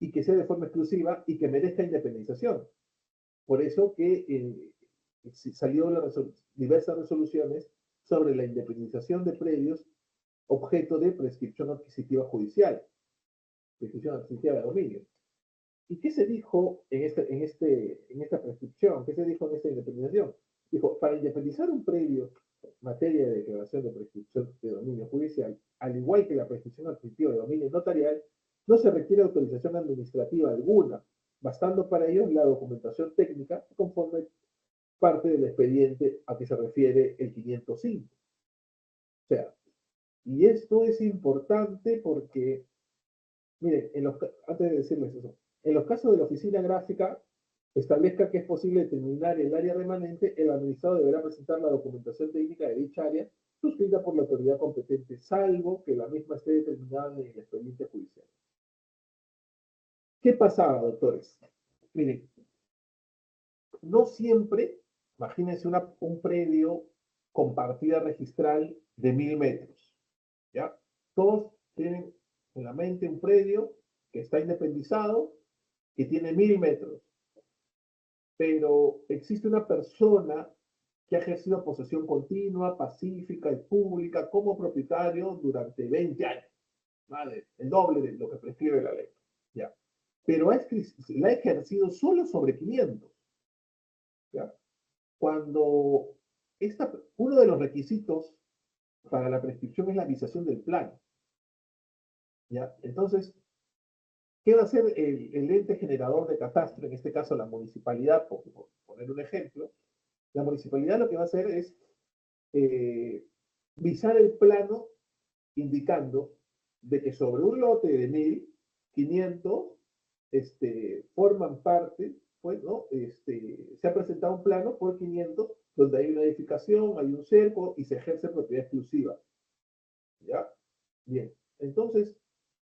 Speaker 2: y que sea de forma exclusiva y que merezca independización. Por eso que salió diversas resoluciones sobre la independización de predios objeto de prescripción adquisitiva judicial, prescripción adquisitiva de dominio. ¿Y qué se dijo en esta prescripción? ¿Qué se dijo en esta independización? Dijo, para independizar un predio en materia de declaración de prescripción de dominio judicial, al igual que la prescripción adquisitiva de dominio notarial, no se requiere autorización administrativa alguna, bastando para ello la documentación técnica que conforme parte del expediente a que se refiere el 505. O sea, y esto es importante porque, miren, antes de decirles eso, en los casos de la oficina gráfica, establezca que es posible determinar el área remanente, el administrador deberá presentar la documentación técnica de dicha área suscrita por la autoridad competente, salvo que la misma esté determinada en el expediente judicial. ¿Qué pasaba, doctores? Miren, no siempre, imagínense un predio con partida registral de 1000 metros, ¿ya? Todos tienen en la mente un predio que está independizado, que tiene 1000 metros, pero existe una persona que ha ejercido posesión continua, pacífica y pública como propietario durante 20 años, ¿vale? El doble de lo que prescribe la ley, ¿ya? Pero la ha ejercido solo sobre 500, ¿ya? Cuando uno de los requisitos para la prescripción es la visación del plano, ¿ya? Entonces, ¿qué va a hacer el ente generador de catastro, en este caso la municipalidad, por poner un ejemplo? La municipalidad lo que va a hacer es visar el plano indicando de que sobre un lote de 1500 forman parte, pues, ¿no? Se ha presentado un plano por 500 donde hay una edificación, hay un cerco y se ejerce propiedad exclusiva. ¿Ya? Bien. Entonces,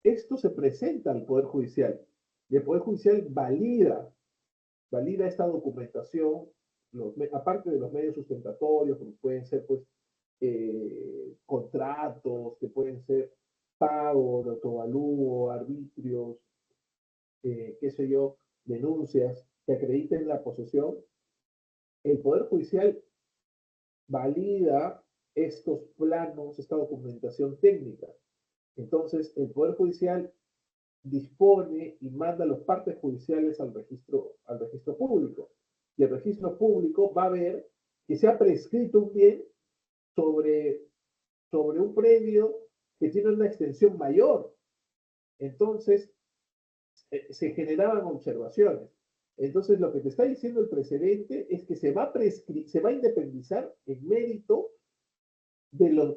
Speaker 2: esto se presenta al Poder Judicial y el Poder Judicial valida esta documentación, aparte de los medios sustentatorios, como pueden ser pues contratos, que pueden ser pago de autovalúo, arbitrios, qué sé yo, denuncias que acrediten la posesión, el Poder Judicial valida estos planos, esta documentación técnica. Entonces, el Poder Judicial dispone y manda los partes judiciales al registro público. Y el registro público va a ver que se ha prescrito un bien sobre un predio que tiene una extensión mayor. Entonces, se generaban observaciones. Entonces, lo que te está diciendo el precedente es que se va a independizar en mérito de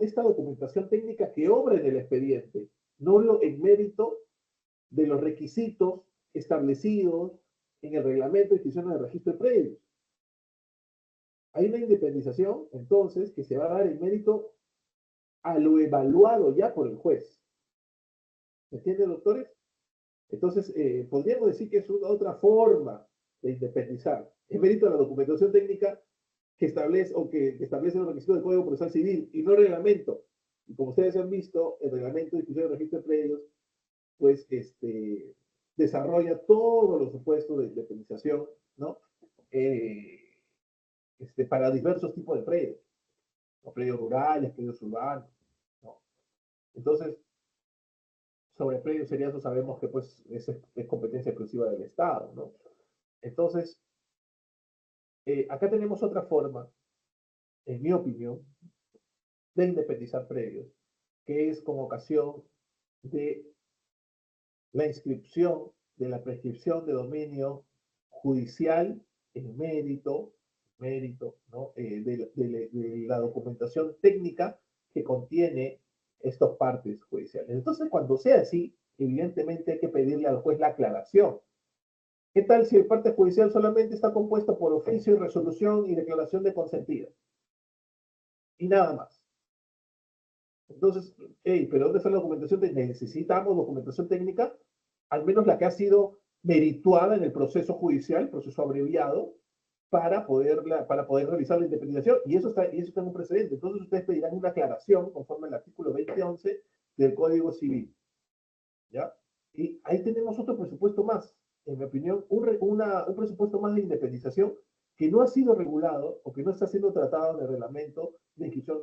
Speaker 2: esta documentación técnica que obra en el expediente, no en mérito de los requisitos establecidos en el reglamento de instituciones de registro de predios. Hay una independización, entonces, que se va a dar en mérito a lo evaluado ya por el juez. ¿Me entienden, doctores? Entonces, podríamos decir que es otra forma de independizar. En mérito a la documentación técnica que establece los requisitos del Código Procesal Civil y no el reglamento. Y como ustedes han visto, el reglamento de instituciones de registro de predios pues desarrolla todos los supuestos de independización, ¿no? Para diversos tipos de predios, ¿no? Predios rurales, predios urbanos, ¿no? Entonces, sobre predios seriados sabemos que pues es competencia exclusiva del Estado, ¿no? Entonces, acá tenemos otra forma, en mi opinión, de independizar predios, que es con ocasión de la inscripción de la prescripción de dominio judicial en mérito, ¿no? De la documentación técnica que contiene estas partes judiciales. Entonces, cuando sea así, evidentemente hay que pedirle al juez la aclaración. ¿Qué tal si el parte judicial solamente está compuesto por oficio y resolución y declaración de consentida? Y nada más. Entonces, pero ¿dónde está la documentación técnica? Necesitamos documentación técnica, al menos la que ha sido merituada en el proceso judicial, proceso abreviado, para poder realizar la independización. Y eso está en un precedente. Entonces, ustedes pedirán una aclaración conforme al artículo 2011 del Código Civil. ¿Ya? Y ahí tenemos otro presupuesto más, en mi opinión, un presupuesto más de independización que no ha sido regulado o que no está siendo tratado en el reglamento de inscripción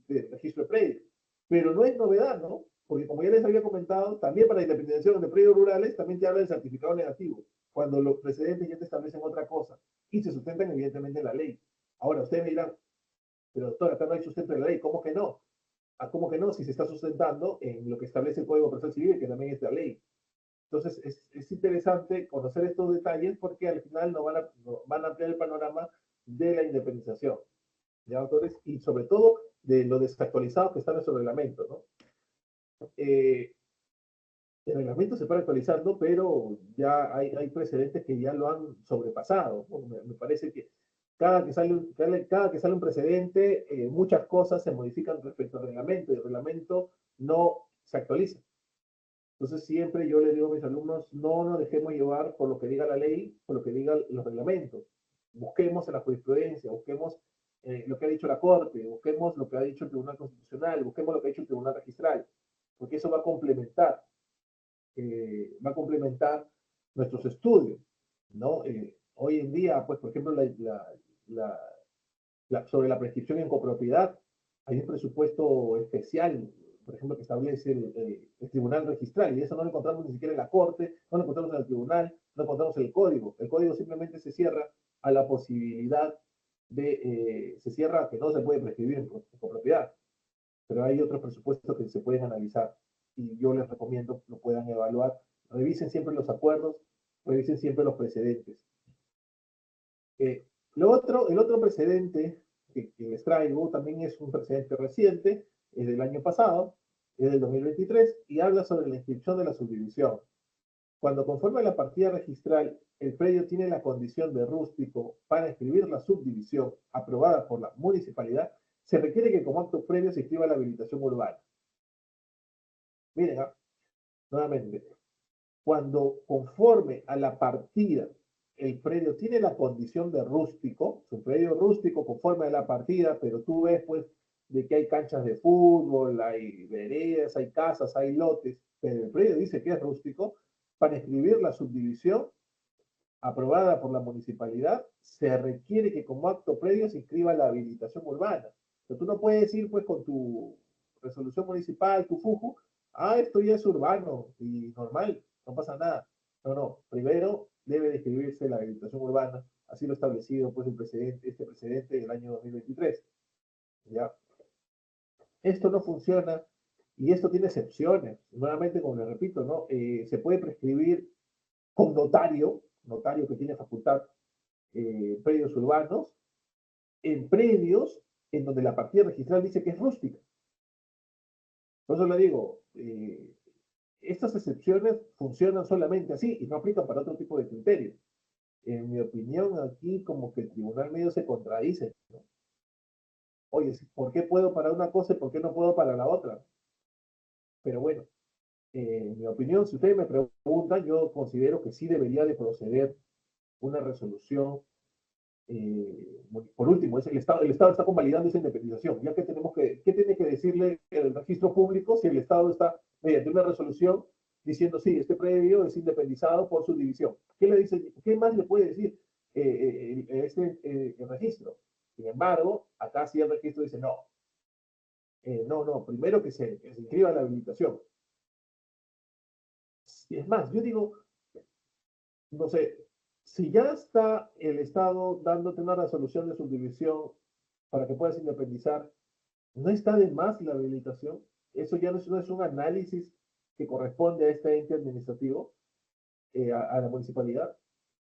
Speaker 2: de registro de predio. Pero no es novedad, ¿no? Porque como ya les había comentado, también para la independización de predios rurales también te habla del certificado negativo, cuando los precedentes ya te establecen otra cosa y se sustentan evidentemente en la ley. Ahora, ustedes me dirán, pero doctor, acá no hay sustento en la ley, ¿cómo que no? ¿Cómo que no? Si se está sustentando en lo que establece el Código Procesal Civil, que también es la ley. Entonces, es interesante conocer estos detalles porque al final van a ampliar el panorama de la independización, ¿ya, autores? Y sobre todo de lo desactualizado que está nuestro reglamento, ¿no? Eh, el reglamento se puede actualizando, pero ya hay precedentes que ya lo han sobrepasado. ¿No? Me parece que cada que sale un precedente, muchas cosas se modifican respecto al reglamento y el reglamento no se actualiza. Entonces siempre yo le digo a mis alumnos, no nos dejemos llevar por lo que diga la ley, por lo que digan los reglamentos. Busquemos en la jurisprudencia, busquemos lo que ha dicho la Corte, busquemos lo que ha dicho el Tribunal Constitucional, busquemos lo que ha dicho el Tribunal Registral, porque eso va a complementar nuestros estudios, ¿no? Hoy en día, pues, por ejemplo, la, sobre la prescripción en copropiedad, hay un presupuesto especial, por ejemplo, que establece el Tribunal Registral, y eso no lo encontramos ni siquiera en la Corte, no lo encontramos en el Tribunal, no lo encontramos en el Código. El Código simplemente se cierra a la posibilidad se cierra que no se puede prescribir en copropiedad, pero hay otros presupuestos que se pueden analizar y yo les recomiendo lo puedan evaluar. Revisen siempre los acuerdos, revisen siempre los precedentes. El otro precedente que les traigo también es un precedente reciente, es del año pasado, es del 2023, y habla sobre la inscripción de la subdivisión. Cuando conforme la partida registral, el predio tiene la condición de rústico para inscribir la subdivisión aprobada por la municipalidad, se requiere que como acto previo se inscriba la habilitación urbana. Miren, nuevamente, cuando conforme a la partida el predio tiene la condición de rústico, es un predio rústico conforme a la partida, pero tú ves pues de que hay canchas de fútbol, hay veredas, hay casas, hay lotes, pero el predio dice que es rústico, para escribir la subdivisión aprobada por la municipalidad, se requiere que como acto previo se inscriba la habilitación urbana. Pero tú no puedes ir pues con tu resolución municipal, tu FUJU, esto ya es urbano y normal, no pasa nada. No, no, primero debe de escribirse la habilitación urbana, así lo establecido pues este precedente del año 2023. ¿Ya? Esto no funciona y esto tiene excepciones. Nuevamente, como les repito, ¿no? Se puede prescribir con notario que tiene facultad predios urbanos, en predios en donde la partida registral dice que es rústica. Por eso le digo, estas excepciones funcionan solamente así y no aplican para otro tipo de criterios. En mi opinión, aquí como que el tribunal medio se contradice, ¿no? Oye, ¿por qué puedo para una cosa y por qué no puedo para la otra? Pero bueno, en mi opinión, si ustedes me preguntan, yo considero que sí debería de proceder una resolución. Por último, el Estado está convalidando esa independización, ya que ¿qué tiene que decirle el registro público si el Estado está mediante una resolución diciendo, sí, este predio es independizado por su división? ¿Qué le dice, qué más le puede decir el registro? Sin embargo, acá sí el registro dice, no, no, primero que se inscriba la habilitación. Es más, yo digo, no sé, si ya está el Estado dándote una resolución de subdivisión para que puedas independizar, ¿no está de más la habilitación? Eso ya no es un análisis que corresponde a este ente administrativo, a la municipalidad.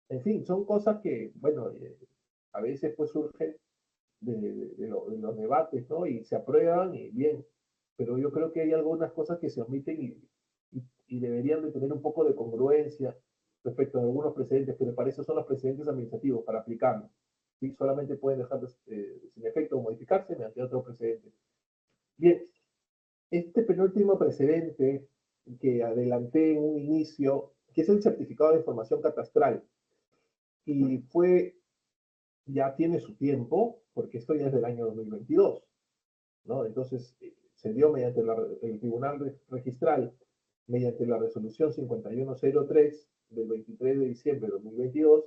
Speaker 2: En fin, son cosas que, bueno, a veces pues surgen de los debates, ¿no? Y se aprueban y bien, pero yo creo que hay algunas cosas que se omiten y deberían de tener un poco de congruencia respecto a algunos precedentes que me parece son los precedentes administrativos para aplicarlos. ¿Sí? Solamente pueden dejar sin efecto o modificarse mediante otro precedente. Bien, este penúltimo precedente que adelanté en un inicio, que es el certificado de información catastral, y ya tiene su tiempo, porque esto ya es del año 2022, ¿no? Entonces, se dio mediante el Tribunal Registral mediante la resolución 5103 del 23 de diciembre de 2022,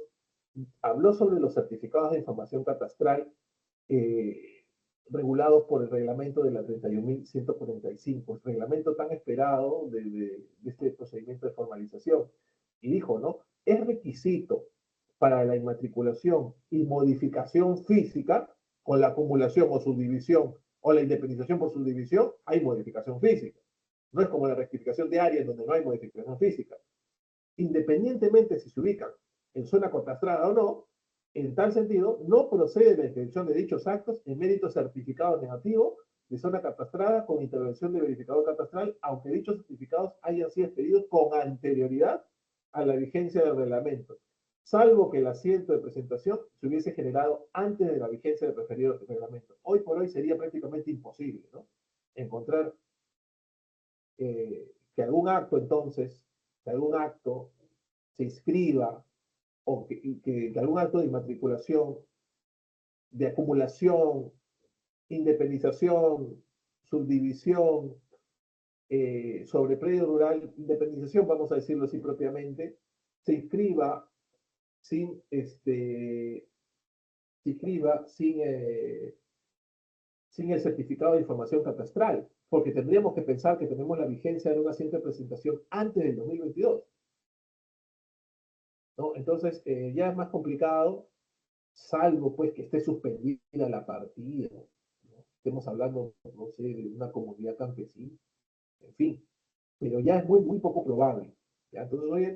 Speaker 2: habló sobre los certificados de información catastral eh, regulados por el reglamento de la 31.145, el reglamento tan esperado de este procedimiento de formalización. Y dijo, ¿no? Es requisito para la inmatriculación y modificación física, con la acumulación o subdivisión o la independización por subdivisión, hay modificación física. No es como la rectificación de áreas donde no hay modificación física. Independientemente si se ubican en zona catastrada o no, en tal sentido, no procede la inscripción de dichos actos en mérito certificado negativo de zona catastrada con intervención de verificador catastral, aunque dichos certificados hayan sido expedidos con anterioridad a la vigencia del reglamento, salvo que el asiento de presentación se hubiese generado antes de la vigencia del referido reglamento. Hoy por hoy sería prácticamente imposible, ¿no? Encontrar que algún acto, entonces, que algún acto se inscriba o que algún acto de inmatriculación, de acumulación, independización, subdivisión, sobre predio rural, independización, vamos a decirlo así propiamente, se inscriba sin, sin el certificado de información catastral, porque tendríamos que pensar que tenemos la vigencia de una simple presentación antes del 2022. ¿No? Entonces, ya es más complicado, salvo pues que esté suspendida la partida, ¿no? Estemos hablando, no sé, de una comunidad campesina, en fin, pero ya es muy, muy poco probable. ¿Ya? Entonces, hoy en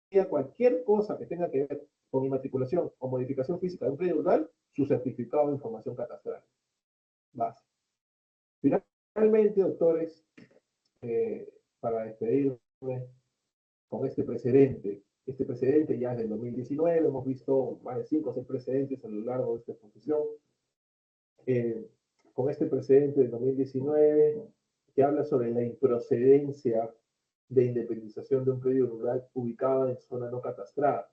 Speaker 2: día, cualquier cosa que tenga que ver con inmatriculación o modificación física de un predio rural, su certificado de información catastral. Base. Finalmente, doctores, para despedirme con este precedente ya es del 2019, hemos visto más de 5 o 6 precedentes a lo largo de esta exposición. Con este precedente del 2019, que habla sobre la improcedencia de independización de un predio rural ubicado en zona no catastrada.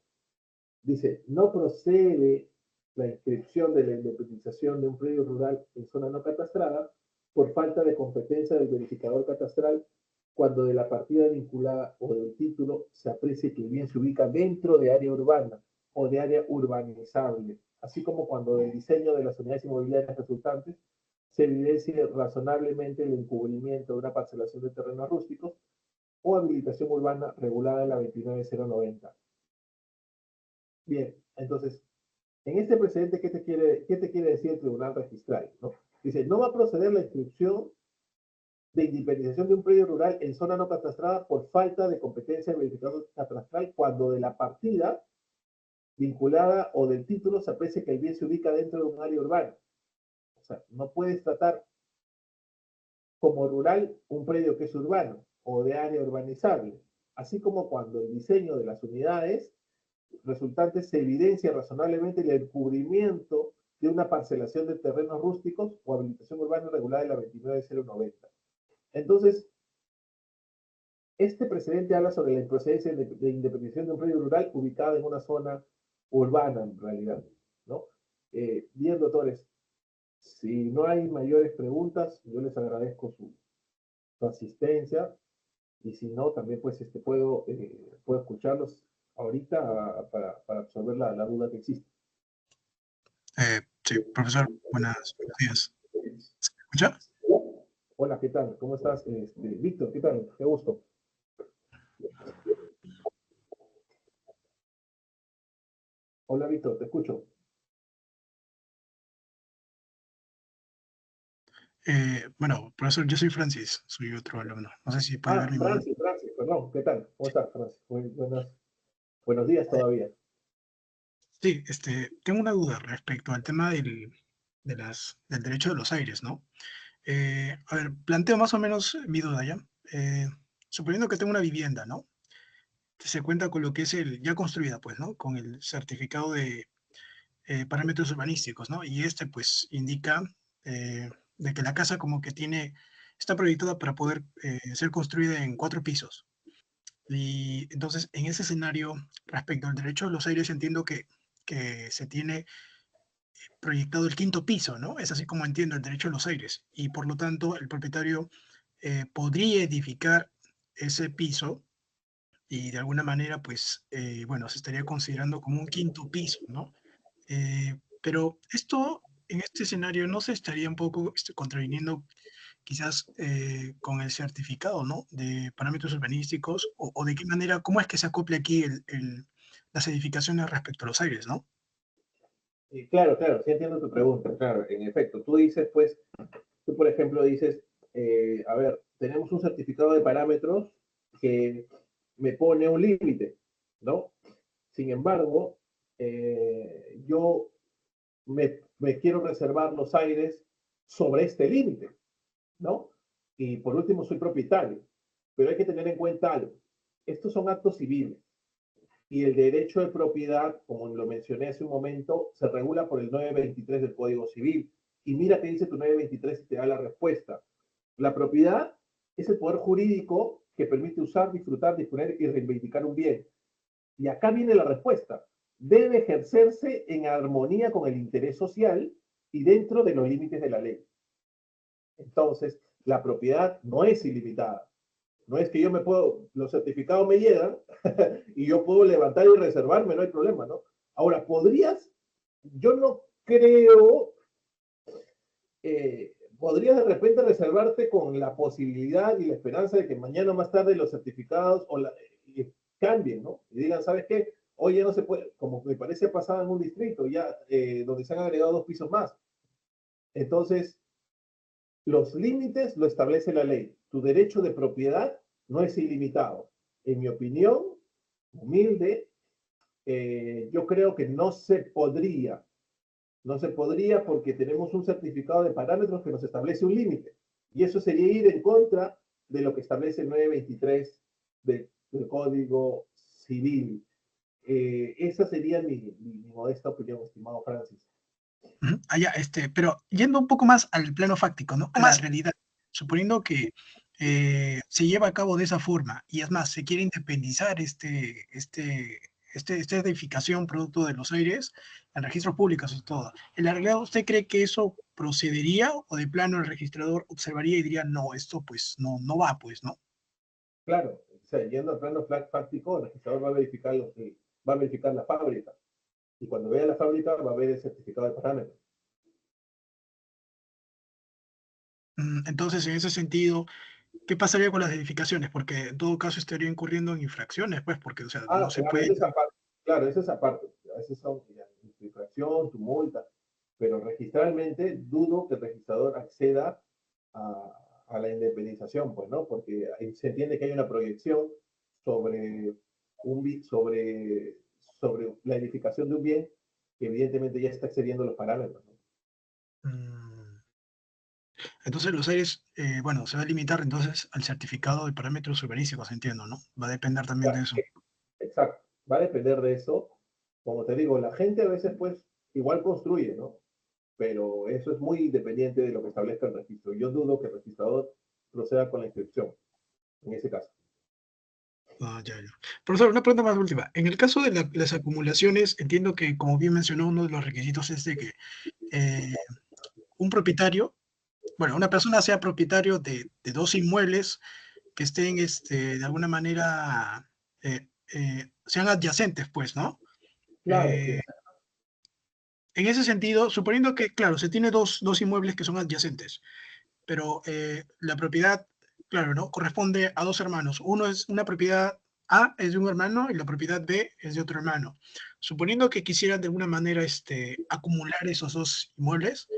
Speaker 2: Dice, no procede la inscripción de la independización de un predio rural en zona no catastrada por falta de competencia del verificador catastral cuando de la partida vinculada o del título se aprecie que el bien se ubica dentro de área urbana o de área urbanizable, así como cuando del diseño de las unidades inmobiliarias resultantes se evidencie razonablemente el encubrimiento de una parcelación de terrenos rústicos o habilitación urbana regulada en la 29090. Bien, entonces, en este precedente, ¿qué te quiere decir el Tribunal Registral? ¿No? Dice, no va a proceder la inscripción de independización de un predio rural en zona no catastrada por falta de competencia de verificador catastral cuando de la partida vinculada o del título se aprecie que el bien se ubica dentro de un área urbana. O sea, no puedes tratar como rural un predio que es urbano o de área urbanizable, así como cuando el diseño de las unidades resultantes se evidencia razonablemente el encubrimiento de una parcelación de terrenos rústicos o habilitación urbana regulada en la 29090. Entonces, este precedente habla sobre la improcedencia de independización de un predio rural ubicado en una zona urbana, en realidad, ¿no? Bien, doctores, si no hay mayores preguntas, yo les agradezco su asistencia, y si no, también pues puedo escucharlos ahorita para absorber la duda que existe.
Speaker 3: Sí, profesor, buenos días. ¿Se escucha?
Speaker 2: Hola, ¿qué tal? ¿Cómo estás? Víctor, ¿qué tal? Qué gusto. Hola, Víctor, te escucho.
Speaker 3: Bueno, profesor, yo soy Francis, soy otro alumno. No sé si puede ver mi mano.
Speaker 2: Francis, perdón, ¿qué tal? ¿Cómo estás, Francis? Buenos días todavía.
Speaker 3: Sí, tengo una duda respecto al tema del derecho de los aires, ¿no? A ver, planteo más o menos mi duda, ¿ya? Suponiendo que tengo una vivienda, ¿no? Se cuenta con lo que es ya construida, pues, ¿no? Con el certificado de parámetros urbanísticos, ¿no? Y pues, indica de que la casa como que está proyectada para poder ser construida en 4 pisos. Y entonces, en ese escenario, respecto al derecho a los aires, entiendo que se tiene proyectado el 5.º piso, ¿no? Es así como entiendo el derecho a los aires. Y por lo tanto, el propietario podría edificar ese piso y de alguna manera, pues, bueno, se estaría considerando como un quinto piso, ¿no? Pero esto, en este escenario, ¿no se estaría un poco contraviniendo quizás con el certificado, ¿no? De parámetros urbanísticos, o de qué manera, cómo es que se acopla aquí las edificaciones respecto a los aires, ¿no?
Speaker 2: Y claro, claro, sí entiendo tu pregunta. Claro, en efecto, tú dices, pues, tú por ejemplo dices, a ver, tenemos un certificado de parámetros que me pone un límite, ¿no? Sin embargo, yo me quiero reservar los aires sobre este límite, ¿no? Y por último, soy propietario. Pero hay que tener en cuenta algo. Estos son actos civiles y el derecho de propiedad, como lo mencioné hace un momento, se regula por el 923 del Código Civil. Y mira qué dice tu 923 y te da la respuesta. La propiedad es el poder jurídico que permite usar, disfrutar, disponer y reivindicar un bien. Y acá viene la respuesta. Debe ejercerse en armonía con el interés social y dentro de los límites de la ley. Entonces, la propiedad no es ilimitada. No es que yo me puedo, los certificados me llegan y yo puedo levantar y reservarme, no hay problema, ¿no? Ahora, yo no creo, podrías de repente reservarte con la posibilidad y la esperanza de que mañana más tarde los certificados cambien, ¿no? Y digan, ¿sabes qué? Hoy ya no se puede, como me parece pasado en un distrito, ya donde se han agregado 2 pisos más. Entonces, los límites lo establece la ley. Tu derecho de propiedad no es ilimitado. En mi opinión, humilde, yo creo que no se podría porque tenemos un certificado de parámetros que nos establece un límite. Y eso sería ir en contra de lo que establece el 923 del Código Civil. Esa sería mi modesta opinión, estimado Francis.
Speaker 3: Allá, pero yendo un poco más al plano fáctico, ¿no? A la realidad, suponiendo que se lleva a cabo de esa forma, y es más, se quiere independizar esta edificación producto de los aires en registros públicos y todo. ¿En la realidad usted cree que eso procedería o de plano el registrador observaría y diría, no, esto pues no va, pues, ¿no?
Speaker 2: Claro, o sea, yendo al plano fáctico, el registrador va a verificar la fábrica. Y cuando vea la fábrica, va a ver el certificado de parámetros.
Speaker 3: Entonces, en ese sentido, ¿qué pasaría con las edificaciones? Porque en todo caso estaría incurriendo en infracciones, pues, porque, o sea, no se
Speaker 2: Claro,
Speaker 3: puede.
Speaker 2: esa es aparte. Claro, esa es aparte. A veces son ya, tu infracción, tu multa. Pero registralmente dudo que el registrador acceda a la independización, pues, ¿no? Porque ahí se entiende que hay una proyección sobre, sobre la edificación de un bien que evidentemente ya está excediendo los parámetros, ¿no?
Speaker 3: Mm, Entonces los aires, bueno, se va a limitar entonces al certificado de parámetros urbanísticos, entiendo, ¿no? Va a depender también
Speaker 2: Ya,
Speaker 3: de eso.
Speaker 2: exacto. Va a depender de eso. Como te digo, la gente a veces, pues, igual construye, ¿no? Pero eso es muy independiente de lo que establezca el registro. Yo dudo que el registrador proceda con la inscripción, en ese caso.
Speaker 3: Ah, ya, ya. Profesor, una pregunta más última. En el caso de las acumulaciones, entiendo que, como bien mencionó, uno de los requisitos es de que eh, un propietario, bueno, una persona sea propietario de dos inmuebles que estén, de alguna manera, sean adyacentes, pues, ¿no?
Speaker 2: Claro, sí.
Speaker 3: Eh, en ese sentido, suponiendo que, claro, se tiene dos inmuebles que son adyacentes, pero la propiedad, claro, ¿no? Corresponde a dos hermanos. Uno es una propiedad A, es de un hermano, y la propiedad B es de otro hermano. Suponiendo que quisieran de alguna manera acumular esos dos inmuebles,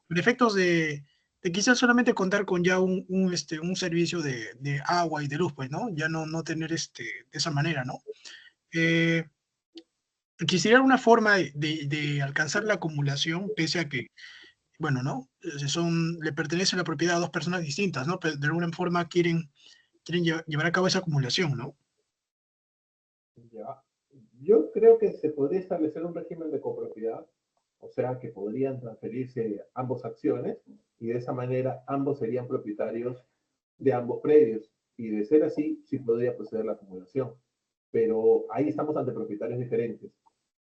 Speaker 3: en efectos de quizás solamente contar con ya un servicio de agua y de luz, pues, ¿no? Ya no tener de esa manera, ¿no? Eh, ¿Existiría alguna forma de alcanzar la acumulación, pese a que bueno, ¿no? Le pertenece la propiedad a dos personas distintas, ¿no? Pero de alguna forma quieren llevar a cabo esa acumulación, ¿no?
Speaker 2: Ya. Yo creo que se podría establecer un régimen de copropiedad, o sea, que podrían transferirse ambas acciones y de esa manera ambos serían propietarios de ambos predios. Y de ser así, sí podría proceder la acumulación. Pero ahí estamos ante propietarios diferentes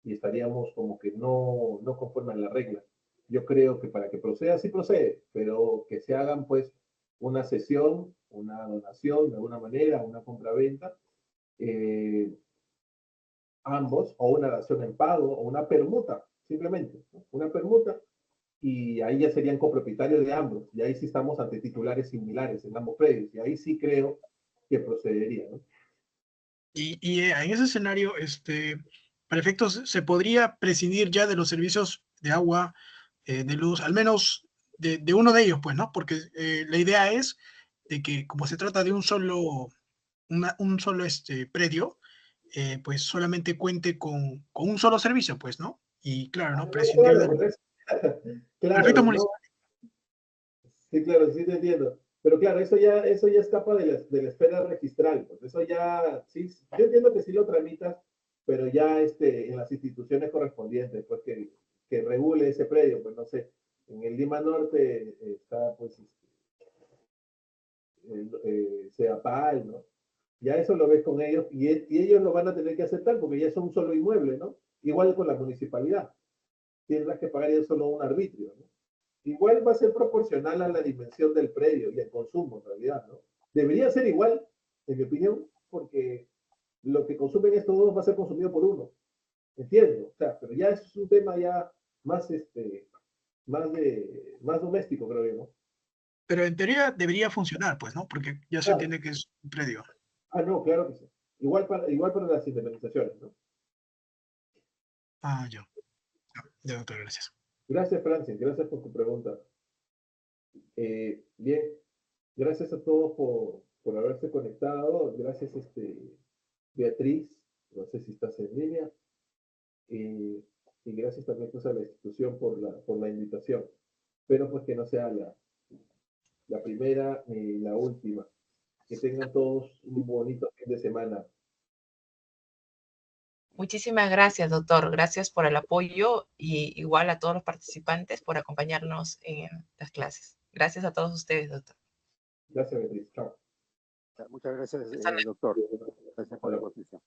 Speaker 2: y estaríamos como que no conforme a la regla. Yo creo que para que proceda, sí procede, pero que se hagan pues una sesión una donación de alguna manera, una compraventa, ambos, o una dación en pago, o una permuta, simplemente, ¿no? Una permuta, y ahí ya serían copropietarios de ambos, y ahí sí estamos ante titulares similares en ambos predios, y ahí sí creo que procedería, ¿no?
Speaker 3: En ese escenario, para efectos, se podría prescindir ya de los servicios de agua, de luz, al menos de uno de ellos, pues, ¿no? Porque la idea es de que como se trata de un solo predio, pues solamente cuente con un solo servicio, pues, ¿no? Y claro,
Speaker 2: Ah,
Speaker 3: ¿no?
Speaker 2: no,
Speaker 3: Prescindir
Speaker 2: claro,
Speaker 3: de
Speaker 2: pues
Speaker 3: los
Speaker 2: claro,
Speaker 3: efectos
Speaker 2: no,
Speaker 3: municipales.
Speaker 2: sí, claro, sí te entiendo. Pero claro, eso ya escapa de la esfera registral, pues eso ya, sí, yo entiendo que sí lo tramitas, pero ya en las instituciones correspondientes, pues que regule ese predio, pues no sé, en el Lima Norte está pues Sedapal, ¿no? Ya eso lo ves con ellos y ellos lo van a tener que aceptar porque ya son un solo inmueble, ¿no? Igual con la municipalidad, tendrás que pagar ya solo un arbitrio, ¿no? Igual va a ser proporcional a la dimensión del predio y al consumo, en realidad, ¿no? Debería ser igual, en mi opinión, porque lo que consumen estos dos va a ser consumido por uno. Entiendo, o sea, pero ya es un tema ya más, más doméstico, creo yo, ¿no?
Speaker 3: Pero en teoría debería funcionar, pues, ¿no? Porque ya se
Speaker 2: Claro.
Speaker 3: entiende que es un predio.
Speaker 2: Ah, no, claro que sí. Igual para las indemnizaciones, ¿no?
Speaker 3: Ah, ya, doctor, gracias.
Speaker 2: Gracias, Francis, gracias por tu pregunta. Bien, gracias a todos por haberse conectado. Gracias, Beatriz, no sé si estás en línea. Y gracias también pues, a la institución por la invitación. Espero pues que no sea la primera ni la última. Que tengan todos un bonito fin de semana.
Speaker 1: Muchísimas gracias, doctor. Gracias por el apoyo y igual a todos los participantes por acompañarnos en las clases. Gracias a todos ustedes, doctor.
Speaker 2: Gracias, Beatriz. Chao.
Speaker 4: Muchas gracias,
Speaker 1: Hasta luego.
Speaker 4: doctor. Gracias
Speaker 2: Hasta
Speaker 4: por la
Speaker 2: luego.
Speaker 4: exposición.